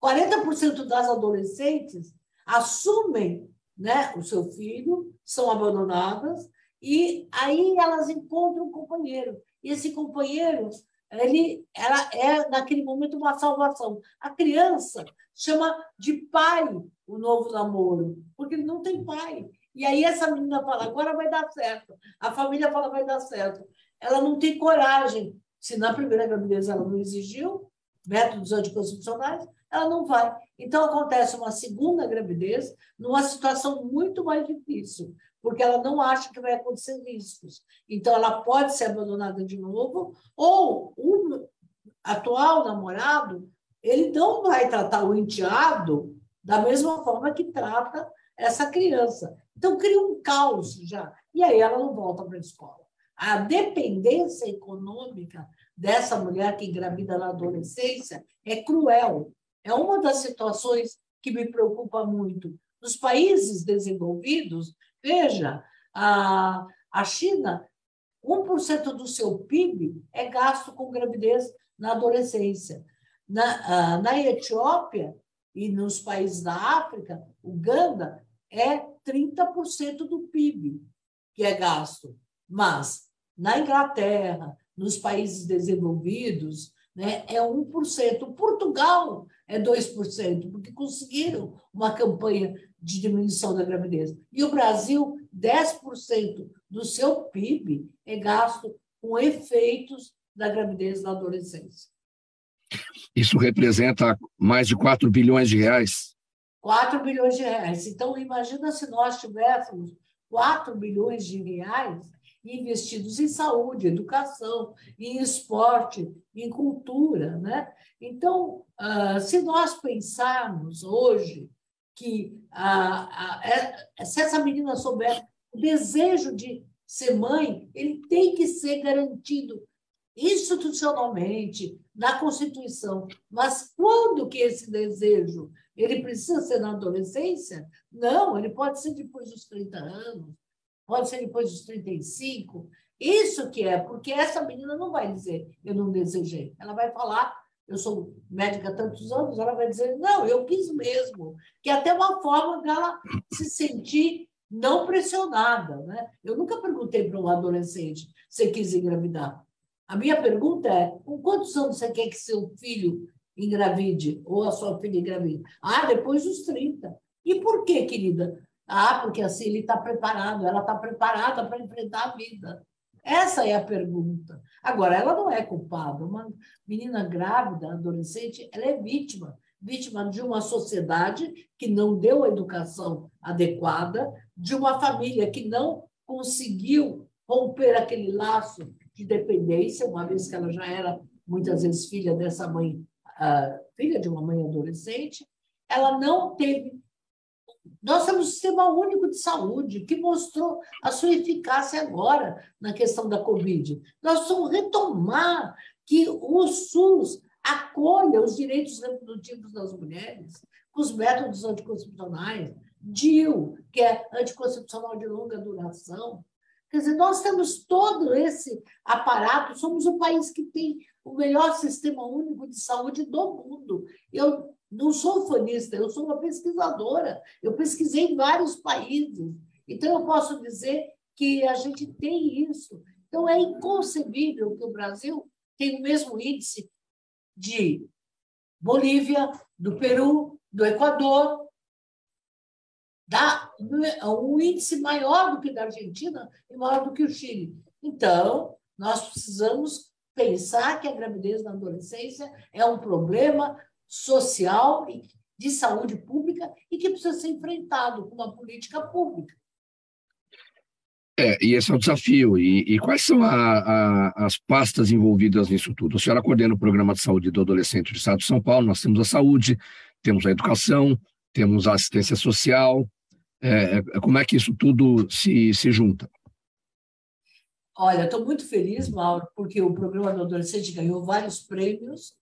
40% das adolescentes assumem, né, o seu filho, são abandonadas, e aí elas encontram um companheiro. E esse companheiro, ela é, naquele momento, uma salvação. A criança chama de pai o novo namoro, porque ele não tem pai. E aí essa menina fala, agora vai dar certo. A família fala, vai dar certo. Ela não tem coragem. Se na primeira gravidez ela não exigiu métodos anticoncepcionais, ela não vai. Então, acontece uma segunda gravidez numa situação muito mais difícil, porque ela não acha que vai acontecer riscos. Então, ela pode ser abandonada de novo, ou o atual namorado, ele não vai tratar o enteado da mesma forma que trata essa criança. Então, cria um caos já. E aí ela não volta para a escola. A dependência econômica dessa mulher que engravida na adolescência é cruel. É uma das situações que me preocupa muito. Nos países desenvolvidos, veja, a China, 1% do seu PIB é gasto com gravidez na adolescência. Na Etiópia e nos países da África, Uganda, é 30% do PIB que é gasto. Mas na Inglaterra, nos países desenvolvidos, né, é 1%. Portugal é 2%, porque conseguiram uma campanha de diminuição da gravidez. E o Brasil, 10% do seu PIB é gasto com efeitos da gravidez na adolescência. Isso representa mais de 4 bilhões de reais. 4 bilhões de reais. Então, imagina se nós tivéssemos 4 bilhões de reais investidos em saúde, educação, em esporte, em cultura, né? Então, se nós pensarmos hoje que se essa menina souber o desejo de ser mãe, ele tem que ser garantido institucionalmente, na Constituição. Mas quando que esse desejo ele precisa ser na adolescência? Não, ele pode ser depois dos 30 anos, pode ser depois dos 35. Isso que é, porque essa menina não vai dizer, eu não desejei. Ela vai falar, eu sou médica há tantos anos, ela vai dizer, não, eu quis mesmo. Que é até uma forma dela se sentir não pressionada, né? Eu nunca perguntei para um adolescente se quis engravidar. A minha pergunta é, com quantos anos você quer que seu filho engravide ou a sua filha engravide? Depois dos 30. E por quê, querida? Porque assim ele está preparado, ela está preparada para enfrentar a vida. Essa é a pergunta. Agora, ela não é culpada. Uma menina grávida, adolescente, ela é vítima de uma sociedade que não deu a educação adequada, de uma família que não conseguiu romper aquele laço de dependência, uma vez que ela já era, muitas vezes, filha dessa mãe, filha de uma mãe adolescente, ela não teve. Nós temos um sistema único de saúde que mostrou a sua eficácia agora na questão da Covid. Nós precisamos retomar que o SUS acolha os direitos reprodutivos das mulheres com os métodos anticoncepcionais, DIU, que é anticoncepcional de longa duração. Quer dizer, nós temos todo esse aparato, somos o país que tem o melhor sistema único de saúde do mundo. Eu não sou fanista, eu sou uma pesquisadora. Eu pesquisei em vários países. Então, eu posso dizer que a gente tem isso. Então, é inconcebível que o Brasil tenha o mesmo índice de Bolívia, do Peru, do Equador, dá um índice maior do que da Argentina e maior do que o Chile. Então, nós precisamos pensar que a gravidez na adolescência é um problema social e de saúde pública e que precisa ser enfrentado com uma política pública. E esse é o desafio. E quais são as pastas envolvidas nisso tudo? A senhora coordena o Programa de Saúde do Adolescente do Estado de São Paulo, nós temos a saúde, temos a educação, temos a assistência social. Como é que isso tudo se junta? Olha, estou muito feliz, Mauro, porque o Programa do Adolescente ganhou vários prêmios.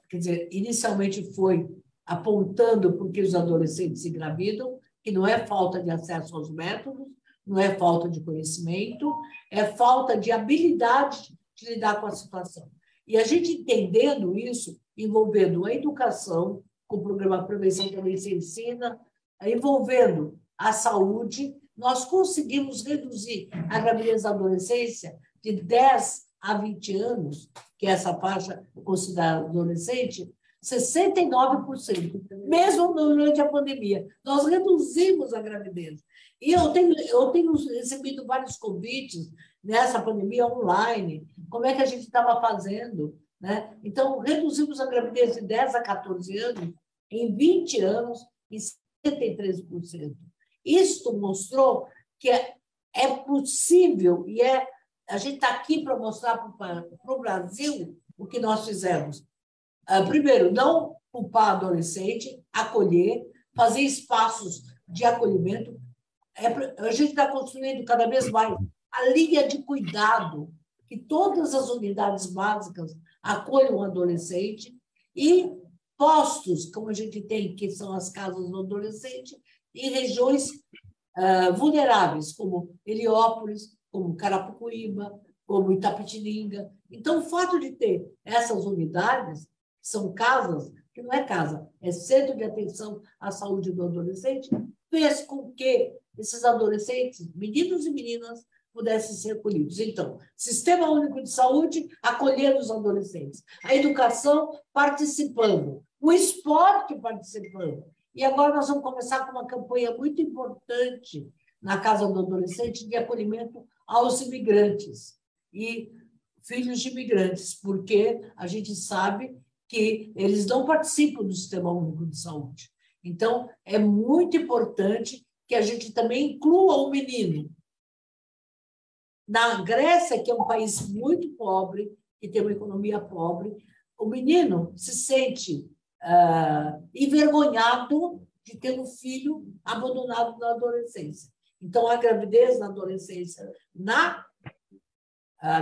Quer dizer, inicialmente foi apontando por que os adolescentes se engravidam, que não é falta de acesso aos métodos, não é falta de conhecimento, é falta de habilidade de lidar com a situação. E a gente entendendo isso, envolvendo a educação, com o programa Prevenção também se ensina, envolvendo a saúde, nós conseguimos reduzir a gravidez da adolescência de 10 a 20 anos, que é essa faixa considerada adolescente, 69%, mesmo durante a pandemia. Nós reduzimos a gravidez. E eu tenho recebido vários convites nessa pandemia online, como é que a gente estava fazendo, né? Então, reduzimos a gravidez de 10 a 14 anos em 20 anos em 73%. Isto mostrou que é possível e a gente está aqui para mostrar para o Brasil o que nós fizemos. Primeiro, não culpar adolescente, acolher, fazer espaços de acolhimento. A gente está construindo cada vez mais a linha de cuidado, que todas as unidades básicas acolham o adolescente, e postos, como a gente tem, que são as casas do adolescente, em regiões vulneráveis, como Heliópolis, como Carapicuíba, como Itapetininga. Então, o fato de ter essas unidades, que são casas, que não é casa, é centro de atenção à saúde do adolescente, fez com que esses adolescentes, meninos e meninas, pudessem ser acolhidos. Então, Sistema Único de Saúde acolhendo os adolescentes, a educação participando, o esporte participando. E agora nós vamos começar com uma campanha muito importante na Casa do Adolescente de acolhimento aos imigrantes e filhos de imigrantes, porque a gente sabe que eles não participam do Sistema Único de Saúde. Então, é muito importante que a gente também inclua o menino. Na Grécia, que é um país muito pobre, que tem uma economia pobre, o menino se sente envergonhado de ter um filho abandonado na adolescência. Então, a gravidez na adolescência na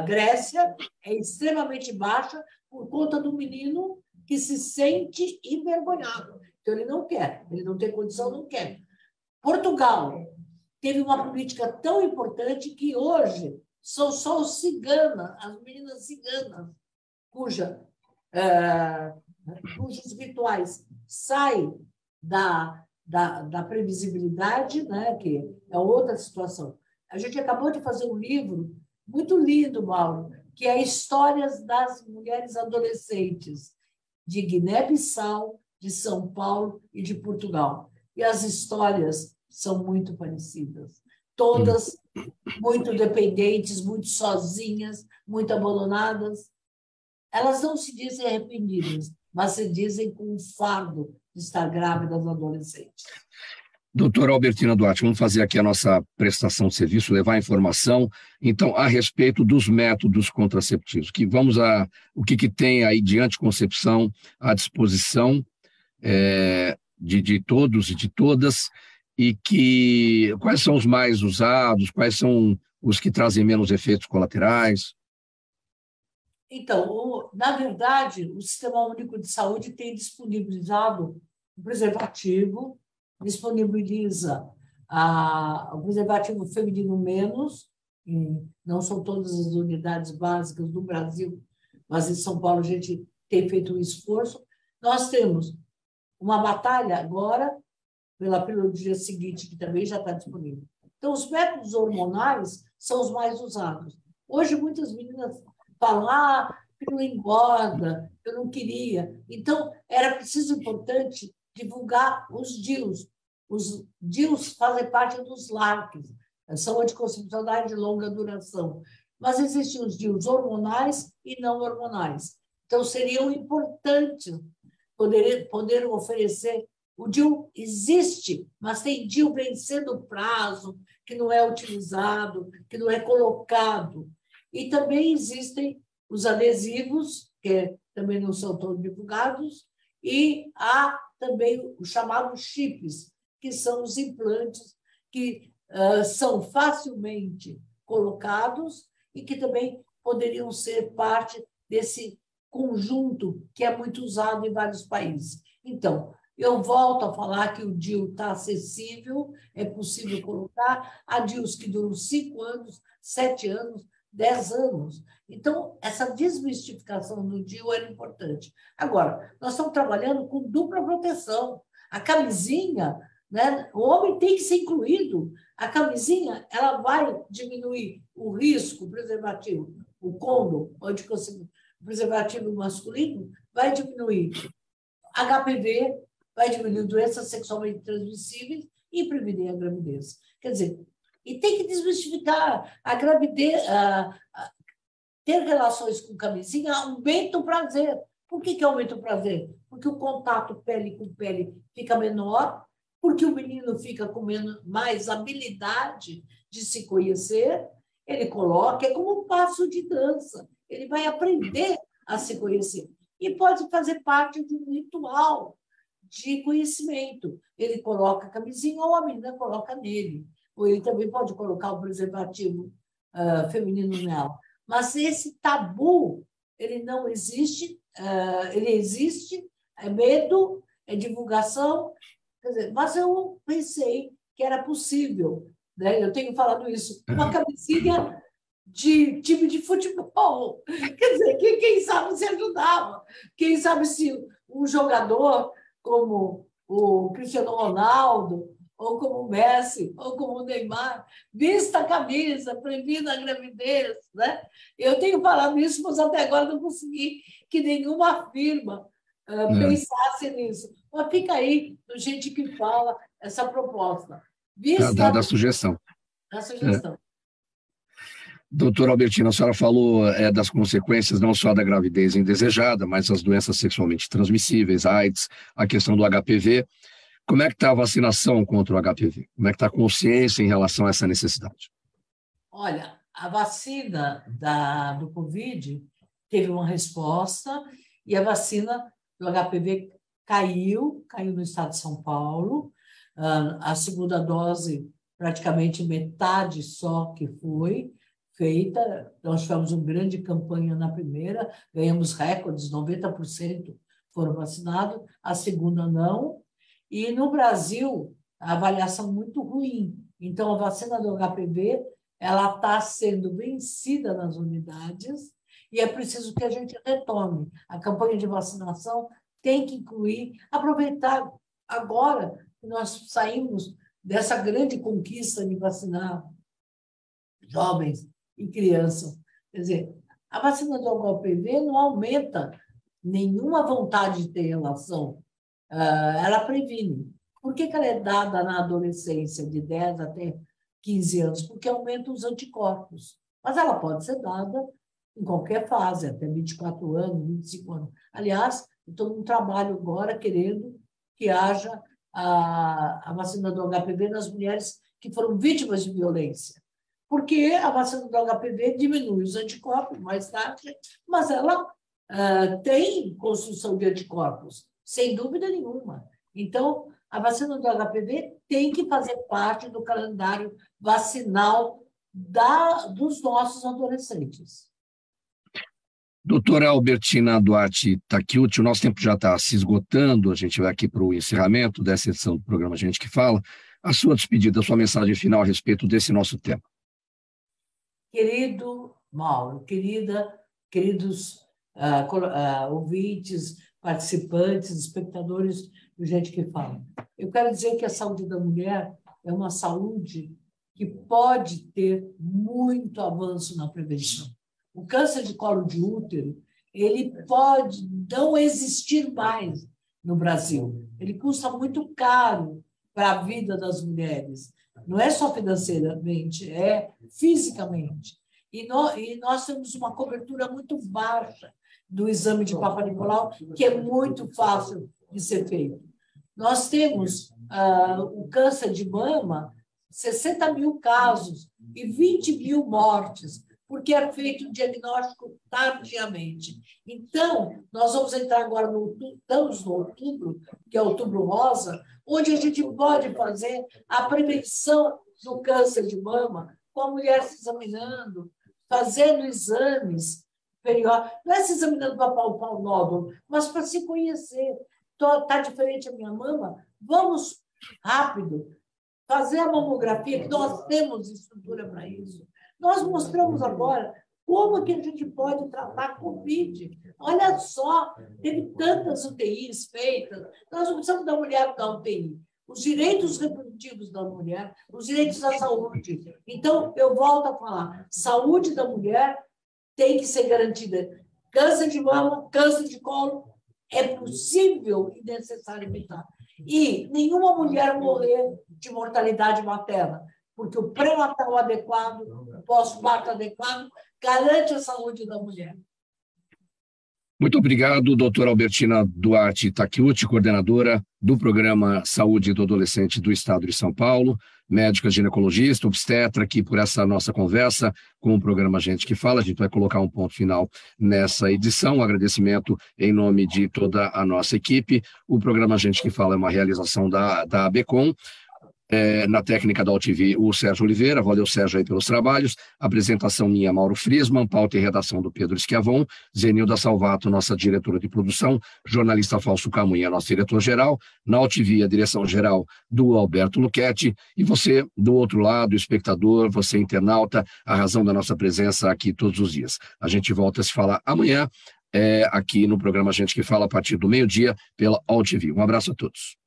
Grécia é extremamente baixa por conta do menino que se sente envergonhado. Então, ele não quer, ele não tem condição, não quer. Portugal teve uma política tão importante que hoje são só os ciganas, as meninas ciganas, cujos rituais saem da previsibilidade, né, que é outra situação. A gente acabou de fazer um livro muito lindo, Mauro, que é Histórias das Mulheres Adolescentes, de Guiné-Bissau, de São Paulo e de Portugal. E as histórias são muito parecidas. Todas muito dependentes, muito sozinhas, muito abandonadas. Elas não se dizem arrependidas, mas se dizem com um fardo de estar grávidas adolescentes. Doutora Albertina Duarte, vamos fazer aqui a nossa prestação de serviço, levar informação, então, a respeito dos métodos contraceptivos, o que tem aí de anticoncepção à disposição de todos e de todas, e quais são os mais usados, quais são os que trazem menos efeitos colaterais? Então, na verdade, o Sistema Único de Saúde tem disponibilizado o preservativo, disponibiliza o preservativo feminino menos, não são todas as unidades básicas do Brasil, mas em São Paulo a gente tem feito um esforço. Nós temos uma batalha agora pela pílula do dia seguinte, que também já está disponível. Então, os métodos hormonais são os mais usados. Hoje, muitas meninas falam, que não engorda, eu não queria. Então, era preciso, importante, divulgar os DIUs. Os DIUs fazem parte dos LARCs, são anticoncepcionais de longa duração. Mas existem os DIUs hormonais e não hormonais. Então, seriam importantes poder oferecer O DIU existe, mas tem DIU vencendo o prazo, que não é utilizado, que não é colocado. E também existem os adesivos, que também não são todos divulgados, e há também os chamados chips, que são os implantes que são facilmente colocados e que também poderiam ser parte desse conjunto que é muito usado em vários países. Então, eu volto a falar que o DIU está acessível, é possível colocar. Há DIUs que duram 5 anos, 7 anos, 10 anos. Então, essa desmistificação do DIU era importante. Agora, nós estamos trabalhando com dupla proteção. A camisinha, né, o homem tem que ser incluído. A camisinha ela vai diminuir o risco, o preservativo, o condom, o preservativo masculino, vai diminuir HPV, vai diminuir doenças sexualmente transmissíveis e prevenir a gravidez. Quer dizer, e tem que desmistificar a gravidez, ter relações com camisinha aumenta o prazer. Por que aumenta o prazer? Porque o contato pele com pele fica menor, porque o menino fica com mais habilidade de se conhecer, ele coloca, é como um passo de dança, ele vai aprender a se conhecer. E pode fazer parte de um ritual de conhecimento. Ele coloca a camisinha ou a menina coloca nele. Ou ele também pode colocar o preservativo feminino nela. Mas esse tabu, ele não existe, ele existe, é medo, é divulgação. Quer dizer, mas eu pensei que era possível, né? Eu tenho falado isso, uma camisinha de time de futebol. Quer dizer, quem sabe se ajudava. Quem sabe se um jogador como o Cristiano Ronaldo, ou como o Messi, ou como o Neymar, vista a camisa, previna a gravidez. Né? Eu tenho falado isso, mas até agora não consegui que nenhuma firma pensasse nisso. Mas fica aí, do gente que fala, essa proposta. Está dada a sugestão. A sugestão. Doutora Albertina, a senhora falou das consequências não só da gravidez indesejada, mas as doenças sexualmente transmissíveis, AIDS, a questão do HPV. Como é que está a vacinação contra o HPV? Como é que está a consciência em relação a essa necessidade? Olha, a vacina do Covid teve uma resposta e a vacina do HPV caiu no estado de São Paulo. A segunda dose, praticamente metade só que foi feita. Nós tivemos uma grande campanha na primeira, ganhamos recordes, 90% foram vacinados, a segunda não. E no Brasil, a avaliação muito ruim. Então, a vacina do HPV ela está sendo vencida nas unidades e é preciso que a gente retome. A campanha de vacinação tem que incluir, aproveitar agora que nós saímos dessa grande conquista de vacinar jovens e crianças. Quer dizer, a vacina do HPV não aumenta nenhuma vontade de ter relação, ela previne. Por que ela é dada na adolescência, de 10 até 15 anos? Porque aumenta os anticorpos. Mas ela pode ser dada em qualquer fase, até 24 anos, 25 anos. Aliás, estou num trabalho agora querendo que haja a vacina do HPV nas mulheres que foram vítimas de violência. Porque a vacina do HPV diminui os anticorpos mais tarde, mas ela tem construção de anticorpos, sem dúvida nenhuma. Então, a vacina do HPV tem que fazer parte do calendário vacinal dos nossos adolescentes. Doutora Albertina Duarte Takeuchi, o nosso tempo já está se esgotando, a gente vai aqui para o encerramento dessa edição do programa Gente que Fala. A sua despedida, a sua mensagem final a respeito desse nosso tema. Querido Mauro, queridos ouvintes, participantes, espectadores do Gente que Fala, eu quero dizer que a saúde da mulher é uma saúde que pode ter muito avanço na prevenção. O câncer de colo de útero, ele pode não existir mais no Brasil. Ele custa muito caro para a vida das mulheres. Não é só financeiramente, é fisicamente. E nós temos uma cobertura muito baixa do exame de Papa Nicolau, que é muito fácil de ser feito. Nós temos o câncer de mama, 60 mil casos e 20 mil mortes, porque é feito o diagnóstico tardiamente. Então, nós vamos entrar agora estamos no outubro, que é Outubro Rosa, onde a gente pode fazer a prevenção do câncer de mama, com a mulher se examinando, fazendo exames periódicos, não é se examinando para palpar o nódulo, mas para se conhecer. Está diferente a minha mama? Vamos rápido fazer a mamografia, que nós temos estrutura para isso. Nós mostramos agora como que a gente pode tratar a Covid. Olha só, teve tantas UTIs feitas. Nós não precisamos da mulher da UTI. Os direitos reprodutivos da mulher, os direitos à saúde. Então, eu volto a falar, saúde da mulher tem que ser garantida. Câncer de mama, câncer de colo, é possível e necessário evitar. E nenhuma mulher morrer de mortalidade materna, porque o pré-natal adequado, o pós-parto adequado, garante a saúde da mulher. Muito obrigado, doutora Albertina Duarte Takeuchi, coordenadora do Programa Saúde do Adolescente do Estado de São Paulo, médica ginecologista, obstetra, aqui por essa nossa conversa com o programa Gente que Fala. A gente vai colocar um ponto final nessa edição. Um agradecimento em nome de toda a nossa equipe. O programa Gente que Fala é uma realização da ABCOM. Na técnica da UTV, o Sérgio Oliveira. Valeu, Sérgio, aí pelos trabalhos. Apresentação minha, Mauro Friesman, pauta e redação do Pedro Schiavon, Zenilda Salvato, nossa diretora de produção, jornalista Fausto Camunha, nosso diretor-geral, na UTV, a direção-geral do Alberto Luchetti, e você, do outro lado, espectador, você internauta, a razão da nossa presença aqui todos os dias. A gente volta a se falar amanhã, aqui no programa Gente que Fala, a partir do meio-dia, pela UTV. Um abraço a todos.